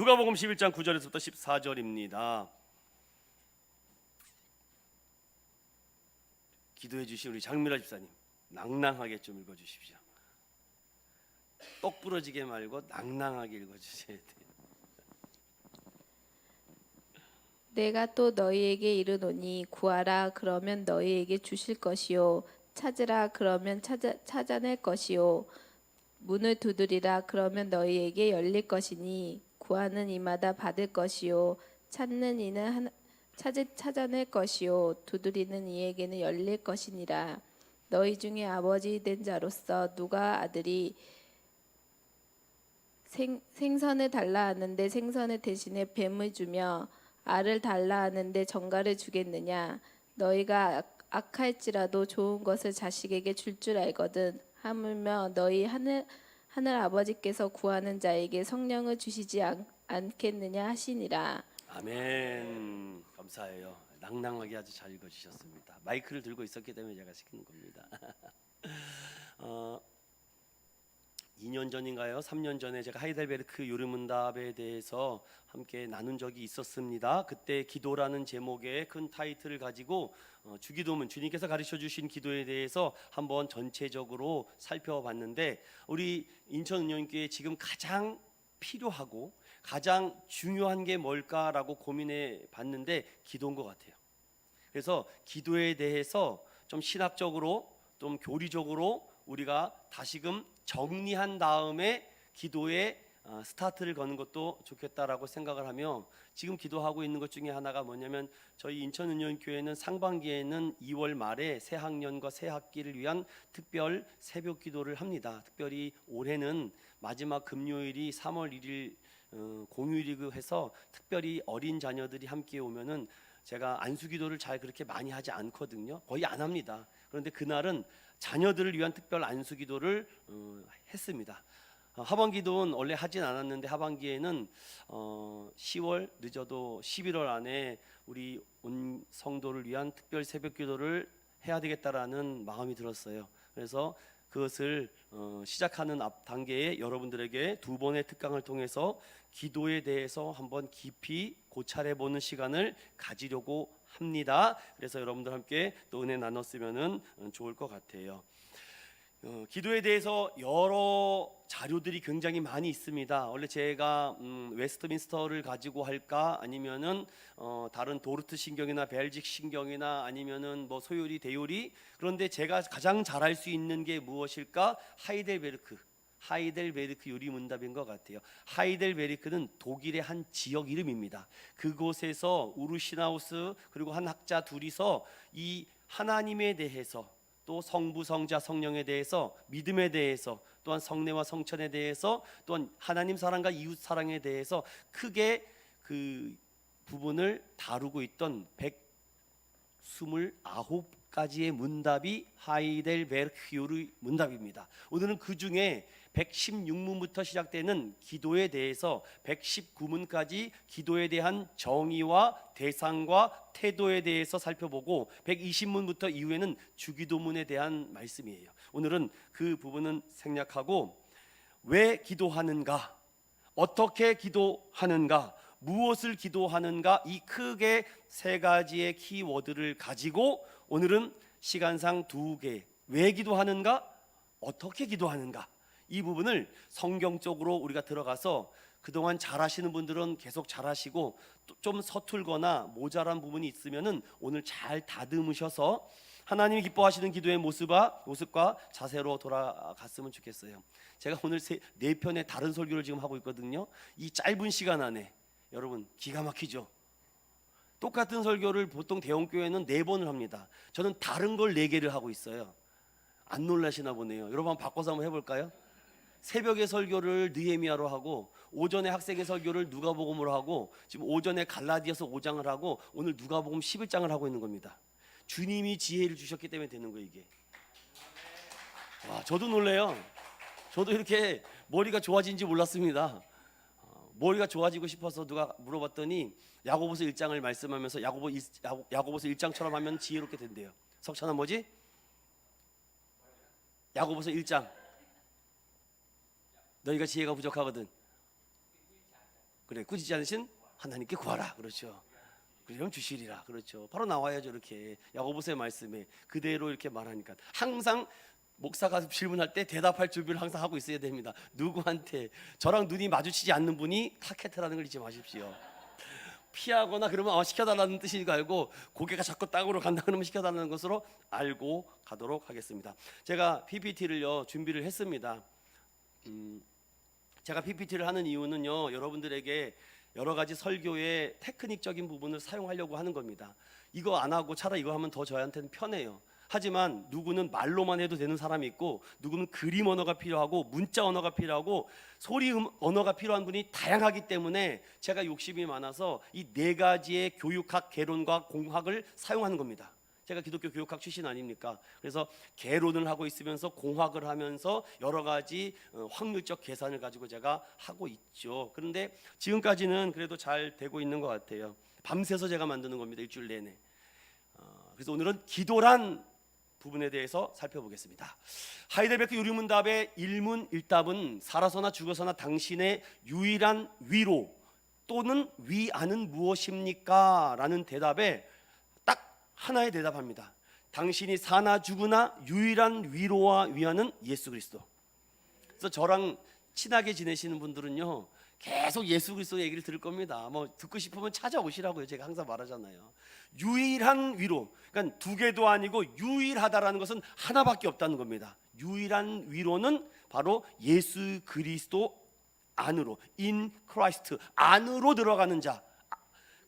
누가복음 11장 9절에서부터 14절입니다. 기도해 주신 우리 장미라 집사님, 낭낭하게 좀 읽어주십시오. 똑 부러지게 말고 낭낭하게 읽어주셔야 돼요. 내가 또 너희에게 이르노니 구하라 그러면 너희에게 주실 것이요 찾으라 그러면 찾아낼 것이요 문을 두드리라 그러면 너희에게 열릴 것이니 구하는 이마다 받을 것이요 찾는 이는 찾아낼 것이요 두드리는 이에게는 열릴 것이니라. 너희 중에 아버지 된 자로서 누가 아들이 생선을 달라 하는데 생선을 대신에 뱀을 주며 알을 달라 하는데 정갈을 주겠느냐. 너희가 악할지라도 좋은 것을 자식에게 줄 줄 알거든. 하물며 너희 하늘 아버지께서 구하는 자에게 성령을 주시지 않겠느냐 하시니라. 아멘. 감사해요. 낭낭하게 아주 잘 읽어주셨습니다. 마이크를 들고 있었기 때문에 제가 시키는 겁니다. 2년 전인가요? 3년 전에 제가 하이델베르크 요르문답에 대해서 함께 나눈 적이 있었습니다. 그때 기도라는 제목의 큰 타이틀을 가지고 주기도문, 주님께서 가르쳐 주신 기도에 대해서 한번 전체적으로 살펴봤는데, 우리 인천은영교회 지금 가장 필요하고 가장 중요한 게 뭘까라고 고민해 봤는데 기도인 것 같아요. 그래서 기도에 대해서 좀 신학적으로, 좀 교리적으로 우리가 다시금 정리한 다음에 기도에 스타트를 거는 것도 좋겠다라고 생각을 하며, 지금 기도하고 있는 것 중에 하나가 뭐냐면, 저희 인천은영교회는 상반기에는 2월 말에 새 학년과 새 학기를 위한 특별 새벽 기도를 합니다. 특별히 올해는 마지막 금요일이 3월 1일 공휴일이고 해서 특별히 어린 자녀들이 함께 오면은 제가 안수기도를 잘 그렇게 많이 하지 않거든요. 거의 안 합니다. 그런데 그날은 자녀들을 위한 특별 안수기도를 했습니다. 하반기도는 원래 하진 않았는데 하반기에는 10월 늦어도 11월 안에 우리 온 성도를 위한 특별 새벽기도를 해야 되겠다라는 마음이 들었어요. 그래서 그것을 시작하는 앞 단계에 여러분들에게 두 번의 특강을 통해서 기도에 대해서 한번 깊이 고찰해보는 시간을 가지려고 합니다. 그래서 여러분들 함께 또 은혜 나눴으면 좋을 것 같아요. 기도에 대해서 여러 자료들이 굉장히 많이 있습니다. 원래 제가 웨스트민스터를 가지고 할까, 아니면은 다른 도르트 신경이나 벨직 신경이나 아니면은 뭐 소요리 대요리, 그런데 제가 가장 잘할 수 있는 게 무엇일까? 하이델베르크 요리문답인 것 같아요. 하이델베르크는 독일의 한 지역 이름입니다. 그곳에서 우르시나우스 그리고 한 학자 둘이서 이 하나님에 대해서, 또 성부, 성자, 성령에 대해서, 믿음에 대해서, 또한 성례와 성천에 대해서, 또한 하나님 사랑과 이웃 사랑에 대해서 크게 그 부분을 다루고 있던 129가지의 문답이 하이델베르크 요리 문답입니다. 오늘은 그 중에 116문부터 시작되는 기도에 대해서 119문까지 기도에 대한 정의와 대상과 태도에 대해서 살펴보고, 120문부터 이후에는 주기도문에 대한 말씀이에요. 오늘은 그 부분은 생략하고, 왜 기도하는가, 어떻게 기도하는가, 무엇을 기도하는가, 이 크게 세 가지의 키워드를 가지고 오늘은 시간상 두 개, 왜 기도하는가, 어떻게 기도하는가, 이 부분을 성경적으로 우리가 들어가서, 그동안 잘하시는 분들은 계속 잘하시고 좀 서툴거나 모자란 부분이 있으면은 오늘 잘 다듬으셔서 하나님이 기뻐하시는 기도의 모습과 자세로 돌아갔으면 좋겠어요. 제가 오늘 네 편의 다른 설교를 지금 하고 있거든요. 이 짧은 시간 안에 여러분 기가 막히죠. 똑같은 설교를 보통 대형교회는 4번을 합니다. 저는 다른 걸 4개를 하고 있어요. 안 놀라시나 보네요. 여러분 한번 바꿔서 한번 해볼까요? 새벽에 설교를 느헤미야로 하고, 오전에 학생의 설교를 누가복음으로 하고, 지금 오전에 갈라디아서 5장을 하고, 오늘 누가복음 11장을 하고 있는 겁니다. 주님이 지혜를 주셨기 때문에 되는 거예요, 이게. 와, 저도 놀래요. 저도 이렇게 머리가 좋아진지 몰랐습니다. 머리가 좋아지고 싶어서 누가 물어봤더니 야고보서 1장을 말씀하면서 야고보서 1장처럼 하면 지혜롭게 된대요. 석찬아 뭐지? 야고보서 1장. 너희가 지혜가 부족하거든. 그래, 꾸짖지 않으신 하나님께 구하라. 그렇죠. 그러면 주시리라. 그렇죠. 바로 나와야죠. 이렇게 야고보서의 말씀에 그대로 이렇게 말하니까 항상 목사가 질문할 때 대답할 준비를 항상 하고 있어야 됩니다. 누구한테? 저랑 눈이 마주치지 않는 분이 타켓이라는 걸 잊지 마십시오. 피하거나 그러면 시켜달라는 뜻인 거 알고, 고개가 자꾸 땅으로 간다 그러면 시켜달라는 것으로 알고 가도록 하겠습니다. 제가 PPT를요 준비를 했습니다. 제가 PPT를 하는 이유는요, 여러분들에게 여러 가지 설교의 테크닉적인 부분을 사용하려고 하는 겁니다. 이거 안 하고 차라리 이거 하면 더 저한테는 편해요. 하지만 누구는 말로만 해도 되는 사람이 있고, 누구는 그림 언어가 필요하고 문자 언어가 필요하고 소리 언어가 필요한 분이 다양하기 때문에 제가 욕심이 많아서 이 네 가지의 교육학 개론과 공학을 사용하는 겁니다. 제가 기독교 교육학 출신 아닙니까? 그래서 개론을 하고 있으면서 공학을 하면서 여러 가지 확률적 계산을 가지고 제가 하고 있죠. 그런데 지금까지는 그래도 잘 되고 있는 것 같아요. 밤새서 제가 만드는 겁니다. 일주일 내내. 그래서 오늘은 기도란 부분에 대해서 살펴보겠습니다. 하이델베르크 요리문답의 일문일답은 살아서나 죽어서나 당신의 유일한 위로 또는 위안은 무엇입니까? 라는 대답에 딱 하나의 대답합니다. 당신이 사나 죽으나 유일한 위로와 위안은 예수 그리스도. 그래서 저랑 친하게 지내시는 분들은요, 계속 예수 그리스도 얘기를 들을 겁니다. 뭐 듣고 싶으면 찾아오시라고요. 제가 항상 말하잖아요. 유일한 위로, 그러니까 두 개도 아니고 유일하다라는 것은 하나밖에 없다는 겁니다. 유일한 위로는 바로 예수 그리스도 안으로, in Christ 안으로 들어가는 자,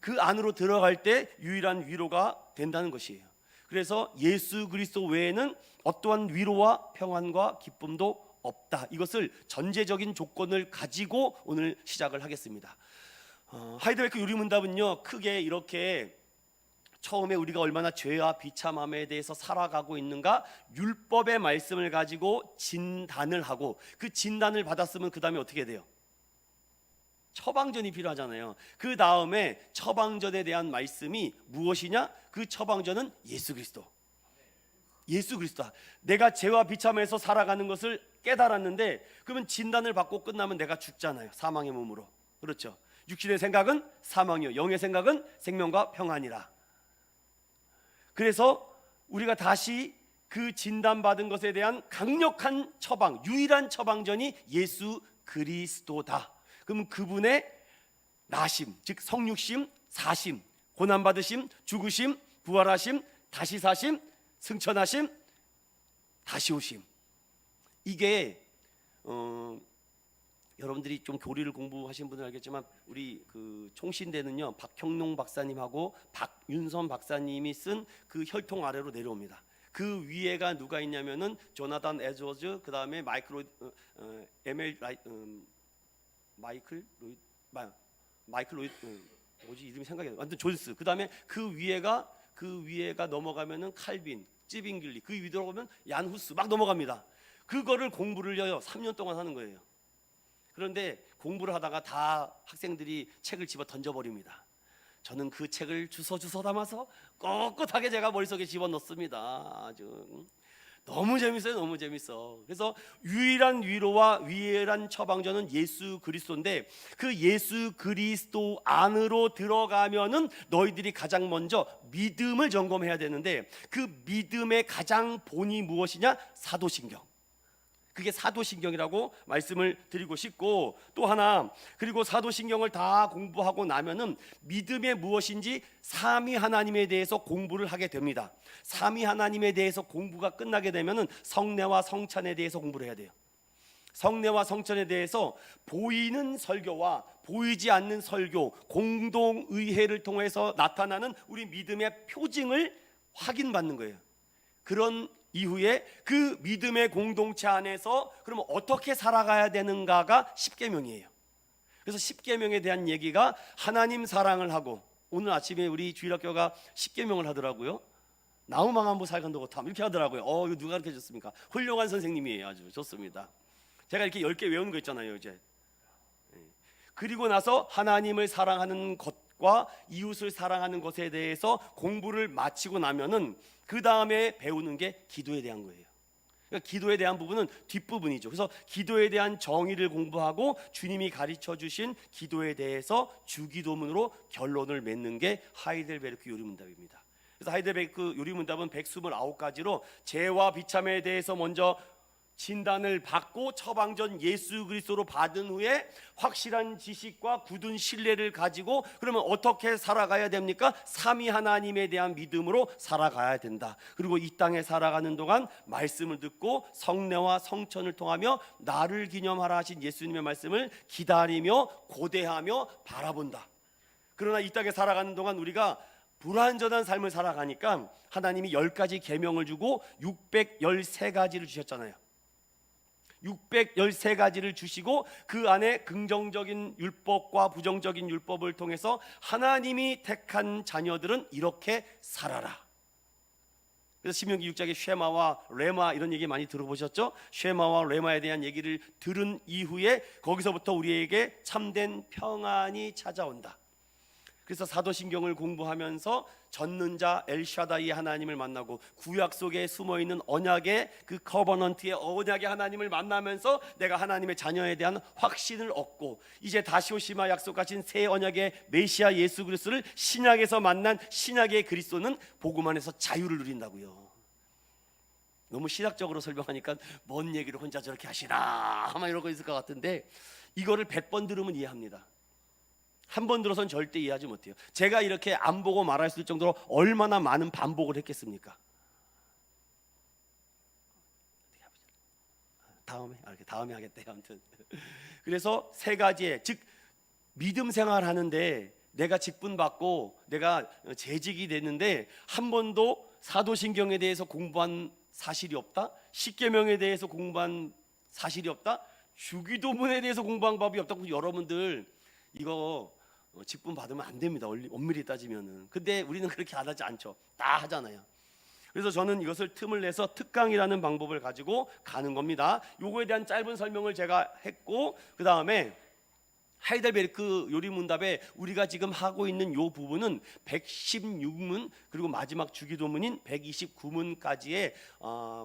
그 안으로 들어갈 때 유일한 위로가 된다는 것이에요. 그래서 예수 그리스도 외에는 어떠한 위로와 평안과 기쁨도 없다. 이것을 전제적인 조건을 가지고 오늘 시작을 하겠습니다. 하이델베르크 요리문답은요, 크게 이렇게 처음에 우리가 얼마나 죄와 비참함에 대해서 살아가고 있는가, 율법의 말씀을 가지고 진단을 하고, 그 진단을 받았으면 그 다음에 어떻게 돼요? 처방전이 필요하잖아요. 그 다음에 처방전에 대한 말씀이 무엇이냐? 그 처방전은 예수 그리스도. 예수 그리스도. 내가 죄와 비참해서 살아가는 것을 깨달았는데, 그러면 진단을 받고 끝나면 내가 죽잖아요. 사망의 몸으로. 그렇죠. 육신의 생각은 사망이요, 영의 생각은 생명과 평안이라. 그래서 우리가 다시 그 진단받은 것에 대한 강력한 처방, 유일한 처방전이 예수 그리스도다. 그러면 그분의 나심, 즉 성육심, 사심, 고난받으심, 죽으심, 부활하심, 다시 사심, 승천하심, 다시 오심. 이게 여러분들이 좀 교리를 공부하신 분은 알겠지만, 우리 그 총신대는요, 박형룡 박사님하고 박윤선 박사님이 쓴 그 혈통 아래로 내려옵니다. 그 위에가 누가 있냐면은 조나단 에드워즈, 그 다음에 마이클 로이드, 뭐지 이름이 생각이 안 나. 완전 존스. 그 다음에 그 위에가 넘어가면은 칼빈, 찌빙길리, 그 위로 오면 얀 후스 막 넘어갑니다. 그거를 공부를요 3년 동안 하는 거예요. 그런데 공부를 하다가 다 학생들이 책을 집어 던져버립니다. 저는 그 책을 주워 담아서 꼿꼿하게 제가 머릿속에 집어넣습니다. 아주 너무 재밌어요. 너무 재밌어. 그래서 유일한 위로와 유일한 처방전은 예수 그리스도인데, 그 예수 그리스도 안으로 들어가면은 너희들이 가장 먼저 믿음을 점검해야 되는데, 그 믿음의 가장 본이 무엇이냐? 사도신경. 그게 사도신경이라고 말씀을 드리고 싶고, 또 하나, 그리고 사도신경을 다 공부하고 나면은 믿음이 무엇인지 삼위 하나님에 대해서 공부를 하게 됩니다. 삼위 하나님에 대해서 공부가 끝나게 되면은 성례와 성찬에 대해서 공부를 해야 돼요. 성례와 성찬에 대해서 보이는 설교와 보이지 않는 설교, 공동의회를 통해서 나타나는 우리 믿음의 표징을 확인받는 거예요. 그런 이후에 그 믿음의 공동체 안에서 그러면 어떻게 살아가야 되는가가 십계명이에요. 그래서 십계명에 대한 얘기가 하나님 사랑을 하고, 오늘 아침에 우리 주일학교가 십계명을 하더라고요. 나무망한부 살간도고탐 이렇게 하더라고요. 이거 누가 가르쳐 줬습니까? 훌륭한 선생님이에요. 아주 좋습니다. 제가 이렇게 10개 외우는 거 있잖아요 이제. 그리고 나서 하나님을 사랑하는 것과 이웃을 사랑하는 것에 대해서 공부를 마치고 나면은 그 다음에 배우는 게 기도에 대한 거예요. 그러니까 기도에 대한 부분은 뒷부분이죠. 그래서 기도에 대한 정의를 공부하고 주님이 가르쳐 주신 기도에 대해서 주기도문으로 결론을 맺는 게 하이델베르크 요리문답입니다. 그래서 하이델베르크 요리문답은 129가지로 죄와 비참에 대해서 먼저 진단을 받고 처방전 예수 그리스도로 받은 후에 확실한 지식과 굳은 신뢰를 가지고 그러면 어떻게 살아가야 됩니까? 삼위 하나님에 대한 믿음으로 살아가야 된다. 그리고 이 땅에 살아가는 동안 말씀을 듣고 성례와 성천을 통하며 나를 기념하라 하신 예수님의 말씀을 기다리며 고대하며 바라본다. 그러나 이 땅에 살아가는 동안 우리가 불완전한 삶을 살아가니까 하나님이 10가지 계명을 주고 613가지를 주셨잖아요. 613가지를 주시고 그 안에 긍정적인 율법과 부정적인 율법을 통해서 하나님이 택한 자녀들은 이렇게 살아라. 그래서 신명기 6장에 쉐마와 레마 이런 얘기 많이 들어보셨죠? 쉐마와 레마에 대한 얘기를 들은 이후에 거기서부터 우리에게 참된 평안이 찾아온다. 그래서 사도신경을 공부하면서 젖는 자 엘샤다이 하나님을 만나고 구약 속에 숨어있는 언약의 그 커버넌트의 언약의 하나님을 만나면서 내가 하나님의 자녀에 대한 확신을 얻고 이제 다시 오시마 약속하신 새 언약의 메시아 예수 그리스도를 신약에서 만난 신약의 그리스도는 복음 안에서 자유를 누린다고요. 너무 신학적으로 설명하니까 뭔 얘기를 혼자 저렇게 하시나 아마 이러고 있을 것 같은데 이거를 100번 들으면 이해합니다. 한 번 들어선 절대 이해하지 못해요. 제가 이렇게 안 보고 말할 수 있을 정도로 얼마나 많은 반복을 했겠습니까? 다음에 하겠대요. 아무튼 그래서 세 가지의 즉 믿음 생활하는데 내가 직분 받고 내가 재직이 됐는데 한 번도 사도신경에 대해서 공부한 사실이 없다. 십계명에 대해서 공부한 사실이 없다. 주기도문에 대해서 공부한 법이 없다고 여러분들 이거 직분 받으면 안 됩니다. 엄밀히 따지면은. 근데 우리는 그렇게 안 하지 않죠. 다 하잖아요. 그래서 저는 이것을 틈을 내서 특강이라는 방법을 가지고 가는 겁니다. 요거에 대한 짧은 설명을 제가 했고 그 다음에 하이델베르크 요리문답에 우리가 지금 하고 있는 요 부분은 116문 그리고 마지막 주기도문인 129문까지의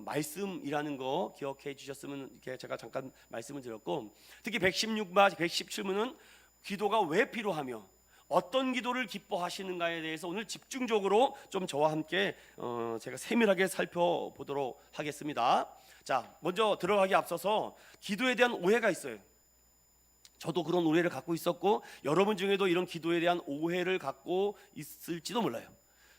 말씀이라는 거 기억해 주셨으면 이렇게 제가 잠깐 말씀을 드렸고 특히 116과 117문은 기도가 왜 필요하며 어떤 기도를 기뻐하시는가에 대해서 오늘 집중적으로 좀 저와 함께 제가 세밀하게 살펴보도록 하겠습니다. 자, 먼저 들어가기 앞서서 기도에 대한 오해가 있어요. 저도 그런 오해를 갖고 있었고 여러분 중에도 이런 기도에 대한 오해를 갖고 있을지도 몰라요.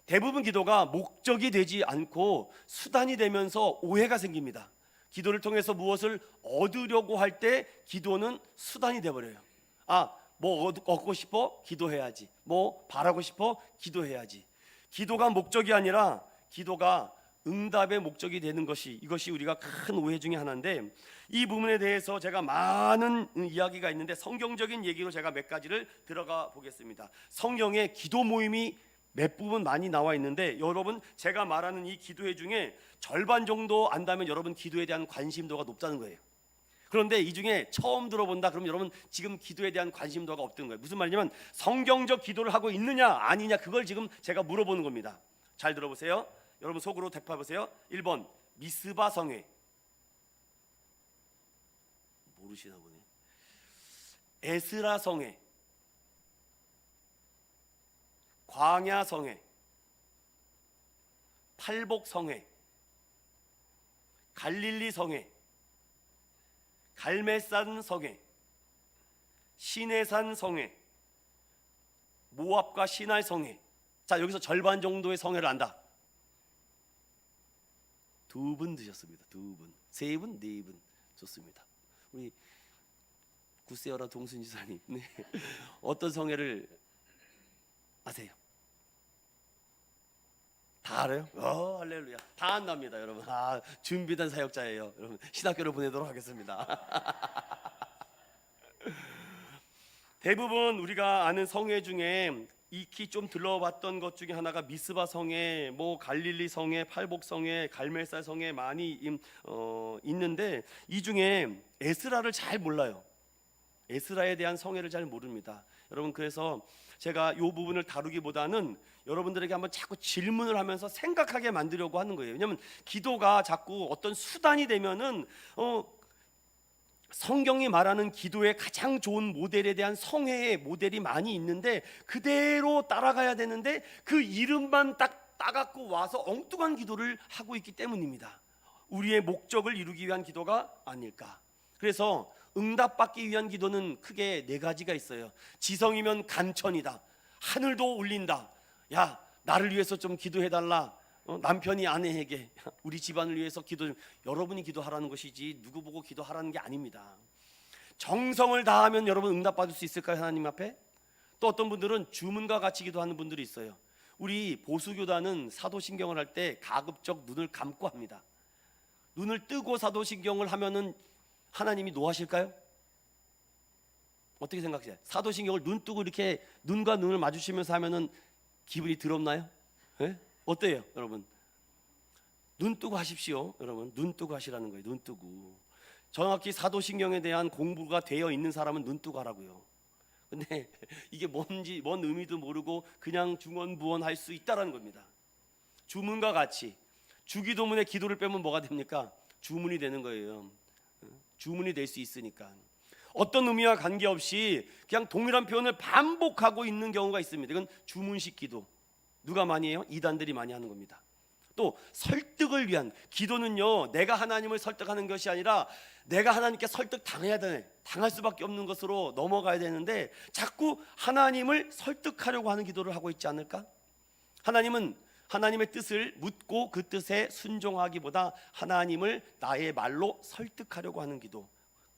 대부분 기도가 목적이 되지 않고 수단이 되면서 오해가 생깁니다. 기도를 통해서 무엇을 얻으려고 할 때 기도는 수단이 돼버려요. 뭐 얻고 싶어? 기도해야지. 뭐 바라고 싶어? 기도해야지. 기도가 목적이 아니라 기도가 응답의 목적이 되는 이것이 우리가 큰 오해 중에 하나인데 이 부분에 대해서 제가 많은 이야기가 있는데 성경적인 얘기로 제가 몇 가지를 들어가 보겠습니다. 성경에 기도 모임이 몇 부분 많이 나와 있는데 여러분 제가 말하는 이 기도회 중에 절반 정도 안다면 여러분 기도에 대한 관심도가 높다는 거예요. 그런데 이 중에 처음 들어본다 그러면 여러분 지금 기도에 대한 관심도가 없던 거예요. 무슨 말이냐면 성경적 기도를 하고 있느냐 아니냐 그걸 지금 제가 물어보는 겁니다. 잘 들어보세요. 여러분 속으로 대파보세요. 1번 미스바 성회 모르시나 보네. 에스라 성회, 광야 성회, 팔복 성회, 갈릴리 성회, 갈멜산 성회, 시내산 성회, 모압과 시날 성회. 자, 여기서 절반 정도의 성회를 안다. 2분 드셨습니다. 2분, 3분, 4분 좋습니다. 우리 구세어라 동순 지사님, 네. 어떤 성회를 아세요? 다 알아요? 할렐루야. 다 안답니다, 여러분. 준비된 사역자예요. 여러분 신학교를 보내도록 하겠습니다. 대부분 우리가 아는 성회 중에 익히 좀 들러봤던 것 중에 하나가 미스바 성회, 뭐 갈릴리 성회, 팔복 성회, 갈멜살 성회 많이 있는데 이 중에 에스라를 잘 몰라요. 에스라에 대한 성회를 잘 모릅니다. 여러분, 그래서 제가 이 부분을 다루기보다는 여러분들에게 한번 자꾸 질문을 하면서 생각하게 만들려고 하는 거예요. 왜냐하면 기도가 자꾸 어떤 수단이 되면은 성경이 말하는 기도의 가장 좋은 모델에 대한 성회의 모델이 많이 있는데 그대로 따라가야 되는데 그 이름만 딱 따갖고 와서 엉뚱한 기도를 하고 있기 때문입니다. 우리의 목적을 이루기 위한 기도가 아닐까. 그래서 응답받기 위한 기도는 크게 네 가지가 있어요. 지성이면 간천이다. 하늘도 울린다. 야, 나를 위해서 좀 기도해달라. 남편이 아내에게 우리 집안을 위해서 여러분이 기도하라는 것이지 누구 보고 기도하라는 게 아닙니다. 정성을 다하면 여러분 응답받을 수 있을까요? 하나님 앞에? 또 어떤 분들은 주문과 같이 기도하는 분들이 있어요. 우리 보수교단은 사도신경을 할 때 가급적 눈을 감고 합니다. 눈을 뜨고 사도신경을 하면은 하나님이 노하실까요? 어떻게 생각하세요? 사도신경을 눈 뜨고 이렇게 눈과 눈을 마주치면서 하면은 기분이 더럽나요? 네? 어때요, 여러분? 눈 뜨고 하십시오, 여러분. 눈 뜨고 하시라는 거예요. 눈 뜨고. 정확히 사도신경에 대한 공부가 되어 있는 사람은 눈 뜨고 하라고요. 근데 이게 뭔 의미도 모르고 그냥 중언부언 할 수 있다라는 겁니다. 주문과 같이 주기도문의 기도를 빼면 뭐가 됩니까? 주문이 되는 거예요. 주문이 될 수 있으니까. 어떤 의미와 관계없이 그냥 동일한 표현을 반복하고 있는 경우가 있습니다. 이건 주문식 기도. 누가 많이 해요? 이단들이 많이 하는 겁니다. 또 설득을 위한 기도는요, 내가 하나님을 설득하는 것이 아니라 내가 하나님께 설득당해야 되네, 당할 수밖에 없는 것으로 넘어가야 되는데 자꾸 하나님을 설득하려고 하는 기도를 하고 있지 않을까? 하나님은 하나님의 뜻을 묻고 그 뜻에 순종하기보다 하나님을 나의 말로 설득하려고 하는 기도,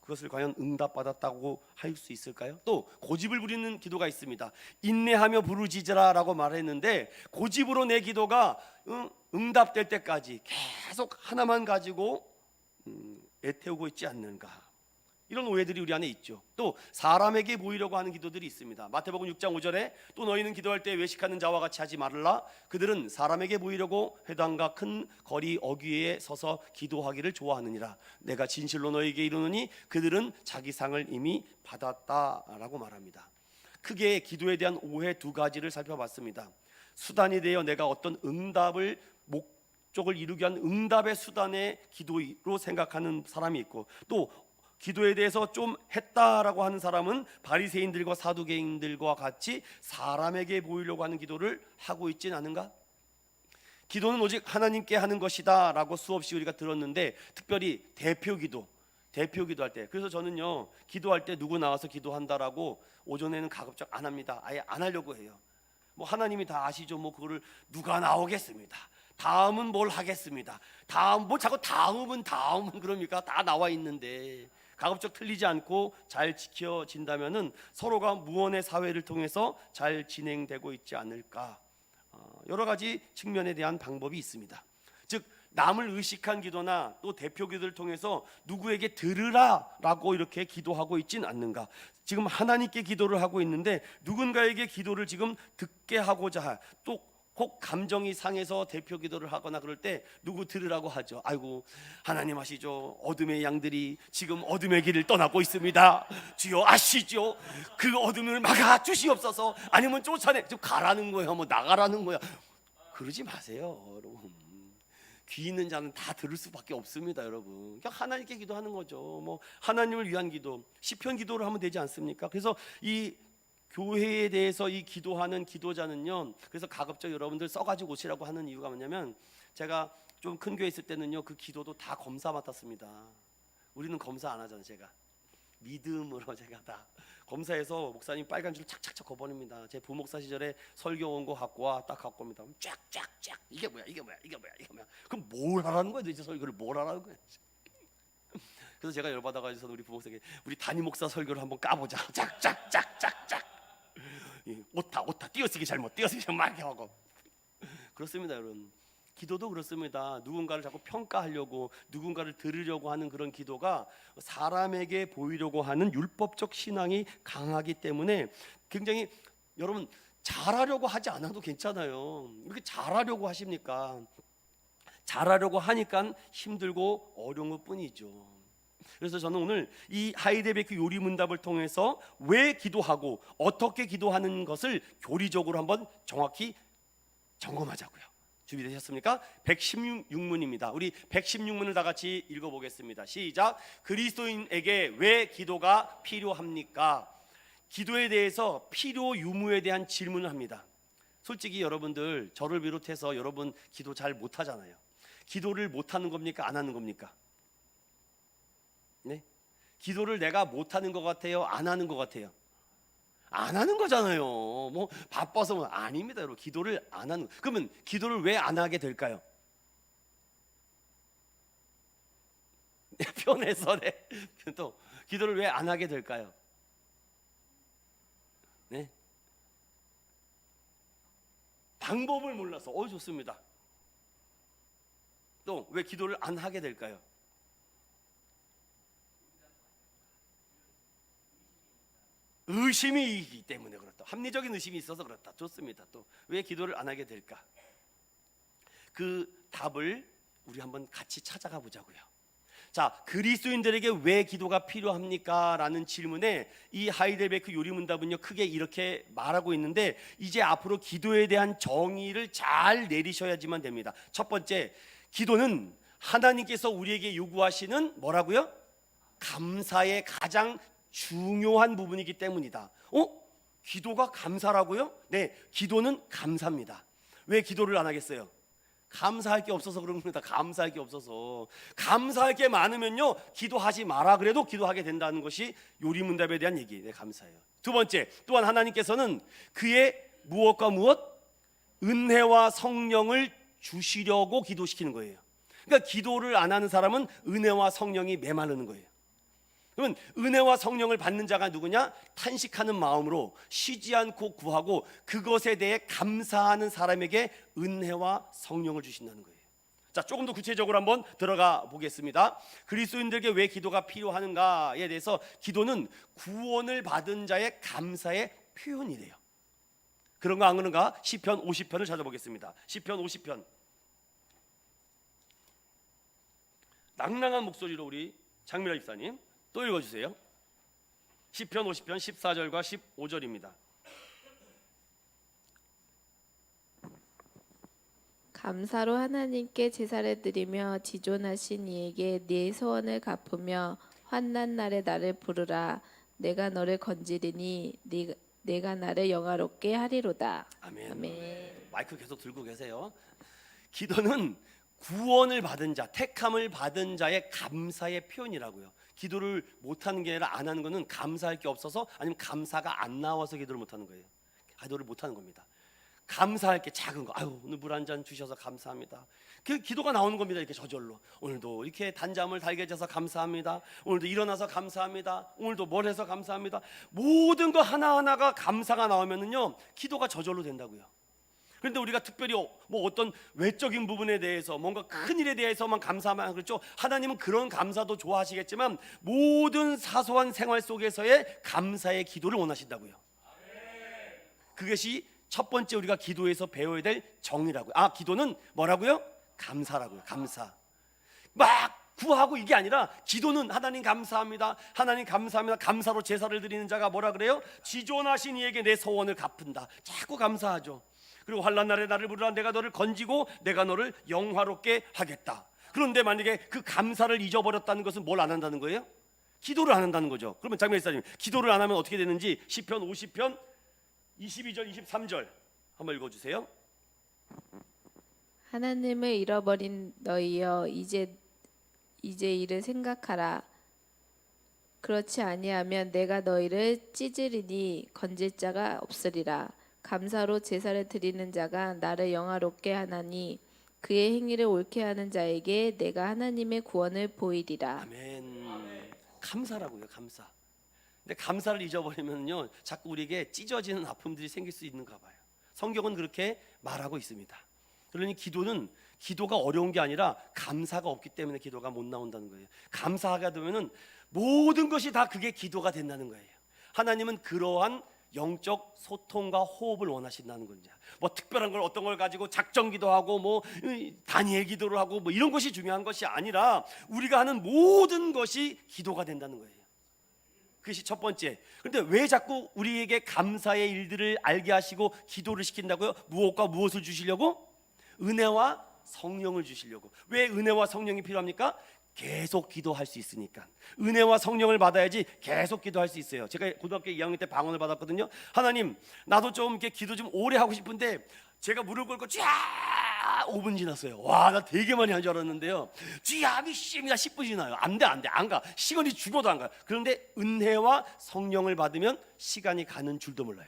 그것을 과연 응답받았다고 할 수 있을까요? 또 고집을 부리는 기도가 있습니다. 인내하며 부르짖으라라고 말했는데 고집으로 내 기도가 응답될 때까지 계속 하나만 가지고 애태우고 있지 않는가, 이런 오해들이 우리 안에 있죠. 또 사람에게 보이려고 하는 기도들이 있습니다. 마태복음 6장 5절에 또 너희는 기도할 때 외식하는 자와 같이 하지 말라. 그들은 사람에게 보이려고 회당과 큰 거리 어귀에 서서 기도하기를 좋아하느니라. 내가 진실로 너희에게 이르노니 그들은 자기 상을 이미 받았다라고 말합니다. 크게 기도에 대한 오해 두 가지를 살펴봤습니다. 수단이 되어 내가 어떤 응답을 목적을 이루기 위한 응답의 수단의 기도로 생각하는 사람이 있고, 또 기도에 대해서 좀 했다라고 하는 사람은 바리새인들과 사두개인들과 같이 사람에게 보이려고 하는 기도를 하고 있진 않은가? 기도는 오직 하나님께 하는 것이다 라고 수없이 우리가 들었는데, 특별히 대표 기도할 때, 그래서 저는요, 기도할 때 누구 나와서 기도한다라고 오전에는 가급적 안 합니다. 아예 안 하려고 해요. 뭐 하나님이 다 아시죠. 뭐 그거를 누가 나오겠습니다. 다음은 뭘 하겠습니다. 다음 뭐 자꾸 다음은 그럽니까? 다 나와 있는데 가급적 틀리지 않고 잘 지켜진다면은 서로가 무언의 사회를 통해서 잘 진행되고 있지 않을까. 여러 가지 측면에 대한 방법이 있습니다. 즉 남을 의식한 기도나 또 대표 기도를 통해서 누구에게 들으라라고 이렇게 기도하고 있진 않는가. 지금 하나님께 기도를 하고 있는데 누군가에게 기도를 지금 듣게 하고자 또 혹 감정이 상해서 대표 기도를 하거나 그럴 때 누구 들으라고 하죠. 아이고 하나님 아시죠? 어둠의 양들이 지금 어둠의 길을 떠나고 있습니다. 주여 아시죠? 그 어둠을 막아 주시옵소서. 아니면 쫓아내, 좀 가라는 거야, 뭐 나가라는 거야. 그러지 마세요, 여러분. 귀 있는 자는 다 들을 수밖에 없습니다, 여러분. 그냥 하나님께 기도하는 거죠. 뭐 하나님을 위한 기도, 시편 기도를 하면 되지 않습니까? 그래서 이 교회에 대해서 이 기도하는 기도자는요, 그래서 가급적 여러분들 써가지고 오시라고 하는 이유가 뭐냐면, 제가 좀 큰 교회 있을 때는요, 그 기도도 다 검사 맡았습니다. 우리는 검사 안 하잖아요. 제가 믿음으로 제가 다 검사해서 목사님 빨간 줄 착착착 거버립니다. 제 부목사 시절에 설교 원고 갖고 와, 딱 갖고 옵니다. 쫙쫙쫙 이게 뭐야. 그럼 뭘 하라는 거야 도대체? 설교를 뭘 하라는 거야? 그래서 제가 열받아가지고 우리 부목사에게 우리 담임 목사 설교를 한번 까보자. 쫙쫙쫙쫙쫙 오타 띄어쓰기 잘못 막 이렇게 하고. 그렇습니다, 여러분. 기도도 그렇습니다. 누군가를 자꾸 평가하려고, 누군가를 들으려고 하는 그런 기도가 사람에게 보이려고 하는 율법적 신앙이 강하기 때문에 굉장히, 여러분 잘하려고 하지 않아도 괜찮아요. 이렇게 잘하려고 하십니까? 잘하려고 하니까 힘들고 어려운 것 뿐이죠. 그래서 저는 오늘 이 하이델베르크 요리 문답을 통해서 왜 기도하고 어떻게 기도하는 것을 교리적으로 한번 정확히 점검하자고요. 준비되셨습니까? 116문입니다. 우리 116문을 다 같이 읽어보겠습니다. 시작. 그리스도인에게 왜 기도가 필요합니까? 기도에 대해서 필요 유무에 대한 질문을 합니다. 솔직히 여러분들 저를 비롯해서 여러분 기도 잘 못하잖아요. 기도를 못하는 겁니까? 안 하는 겁니까? 네? 기도를 내가 못하는 것 같아요? 안 하는 것 같아요? 안 하는 거잖아요. 뭐 바빠서 뭐 아닙니다. 여러분 기도를 안 하는. 그러면 기도를 왜 안 하게 될까요? 편해서 또 기도를 왜 안 하게 될까요? 네? 방법을 몰라서. 좋습니다. 또 왜 기도를 안 하게 될까요? 의심이 있기 때문에 그렇다. 합리적인 의심이 있어서 그렇다. 좋습니다. 또 왜 기도를 안 하게 될까? 그 답을 우리 한번 같이 찾아가 보자고요. 자, 그리스도인들에게 왜 기도가 필요합니까? 라는 질문에 이 하이델베르크 요리 문답은요 크게 이렇게 말하고 있는데, 이제 앞으로 기도에 대한 정의를 잘 내리셔야지만 됩니다. 첫 번째, 기도는 하나님께서 우리에게 요구하시는 뭐라고요? 감사의 가장 중요한 부분이기 때문이다. 기도가 감사라고요? 네, 기도는 감사입니다. 왜 기도를 안 하겠어요? 감사할 게 없어서 그런 겁니다. 감사할 게 없어서. 감사할 게 많으면요 기도하지 마라 그래도 기도하게 된다는 것이 요리문답에 대한 얘기. 네, 감사해요. 두 번째, 또한 하나님께서는 그의 무엇과 무엇? 은혜와 성령을 주시려고 기도시키는 거예요. 그러니까 기도를 안 하는 사람은 은혜와 성령이 메마르는 거예요. 그러면 은혜와 성령을 받는 자가 누구냐? 탄식하는 마음으로 쉬지 않고 구하고 그것에 대해 감사하는 사람에게 은혜와 성령을 주신다는 거예요. 자, 조금 더 구체적으로 한번 들어가 보겠습니다. 그리스도인들에게 왜 기도가 필요한가에 대해서, 기도는 구원을 받은 자의 감사의 표현이래요. 그런가 안 그런가? 시편 50편을 찾아보겠습니다. 시편 50편. 낭낭한 목소리로 우리 장미라 집사님 또 읽어주세요. 시편 50편 14절과 15절입니다. 감사로 하나님께 제사를 드리며 지존하신 이에게 네 소원을 갚으며 환난 날에 나를 부르라. 내가 너를 건지리니 내가 나를 영화롭게 하리로다. 아멘. 아멘. 마이크 계속 들고 계세요. 기도는 구원을 받은 자, 택함을 받은 자의 감사의 표현이라고요. 기도를 못하는 게 아니라 안 하는 거는 감사할 게 없어서, 아니면 감사가 안 나와서 기도를 못하는 거예요. 기도를 못하는 겁니다. 감사할 게 작은 거, 오늘 물 한 잔 주셔서 감사합니다. 그 기도가 나오는 겁니다. 이렇게 저절로. 오늘도 이렇게 단잠을 달게 해줘서 감사합니다. 오늘도 일어나서 감사합니다. 오늘도 뭘 해서 감사합니다. 모든 거 하나하나가 감사가 나오면은요 기도가 저절로 된다고요. 그런데 우리가 특별히 뭐 어떤 외적인 부분에 대해서, 뭔가 큰 일에 대해서만 감사하면 그렇죠. 하나님은 그런 감사도 좋아하시겠지만 모든 사소한 생활 속에서의 감사의 기도를 원하신다고요. 그것이 첫 번째 우리가 기도에서 배워야 될 정의라고요. 기도는 뭐라고요? 감사라고요. 감사. 막 구하고 이게 아니라, 기도는 하나님 감사합니다, 하나님 감사합니다, 감사로 제사를 드리는 자가 뭐라 그래요? 지존하신 이에게 내 소원을 갚은다. 자꾸 감사하죠. 그리고 환난 날에 나를 부르라. 내가 너를 건지고 내가 너를 영화롭게 하겠다. 그런데 만약에 그 감사를 잊어버렸다는 것은 뭘 안 한다는 거예요? 기도를 안 한다는 거죠. 그러면 장면 목사님, 기도를 안 하면 어떻게 되는지 시편 50편 22절 23절 한번 읽어주세요. 하나님을 잃어버린 너희여, 이제 이를 생각하라. 그렇지 아니하면 내가 너희를 찢으리니 건질 자가 없으리라. 감사로 제사를 드리는 자가 나를 영화롭게 하나니 그의 행위를 옳게 하는 자에게 내가 하나님의 구원을 보이리라. 아멘. 감사라고요. 감사. 근데 감사를 잊어버리면요 자꾸 우리에게 찢어지는 아픔들이 생길 수 있는가 봐요. 성경은 그렇게 말하고 있습니다. 그러니 기도가 어려운 게 아니라 감사가 없기 때문에 기도가 못 나온다는 거예요. 감사하게 되면은 모든 것이 다 그게 기도가 된다는 거예요. 하나님은 그러한 영적 소통과 호흡을 원하신다는 겁니다. 뭐 특별한 걸 어떤 걸 가지고 작정기도 하고 뭐 다니엘 기도를 하고 뭐 이런 것이 중요한 것이 아니라 우리가 하는 모든 것이 기도가 된다는 거예요. 그것이 첫 번째. 그런데 왜 자꾸 우리에게 감사의 일들을 알게 하시고 기도를 시킨다고요? 무엇과 무엇을 주시려고? 은혜와 성령을 주시려고. 왜 은혜와 성령이 필요합니까? 계속 기도할 수 있으니까. 은혜와 성령을 받아야지 계속 기도할 수 있어요. 제가 고등학교 2학년 때 방언을 받았거든요. 하나님, 나도 좀 이렇게 기도 좀 오래 하고 싶은데 제가 무릎 꿇고 쫙 5분 지났어요. 와, 나 되게 많이 한 줄 알았는데요. 쥐야 미씨입니다. 10분 지나요. 안 가. 시간이 죽어도 안 가요. 그런데 은혜와 성령을 받으면 시간이 가는 줄도 몰라요.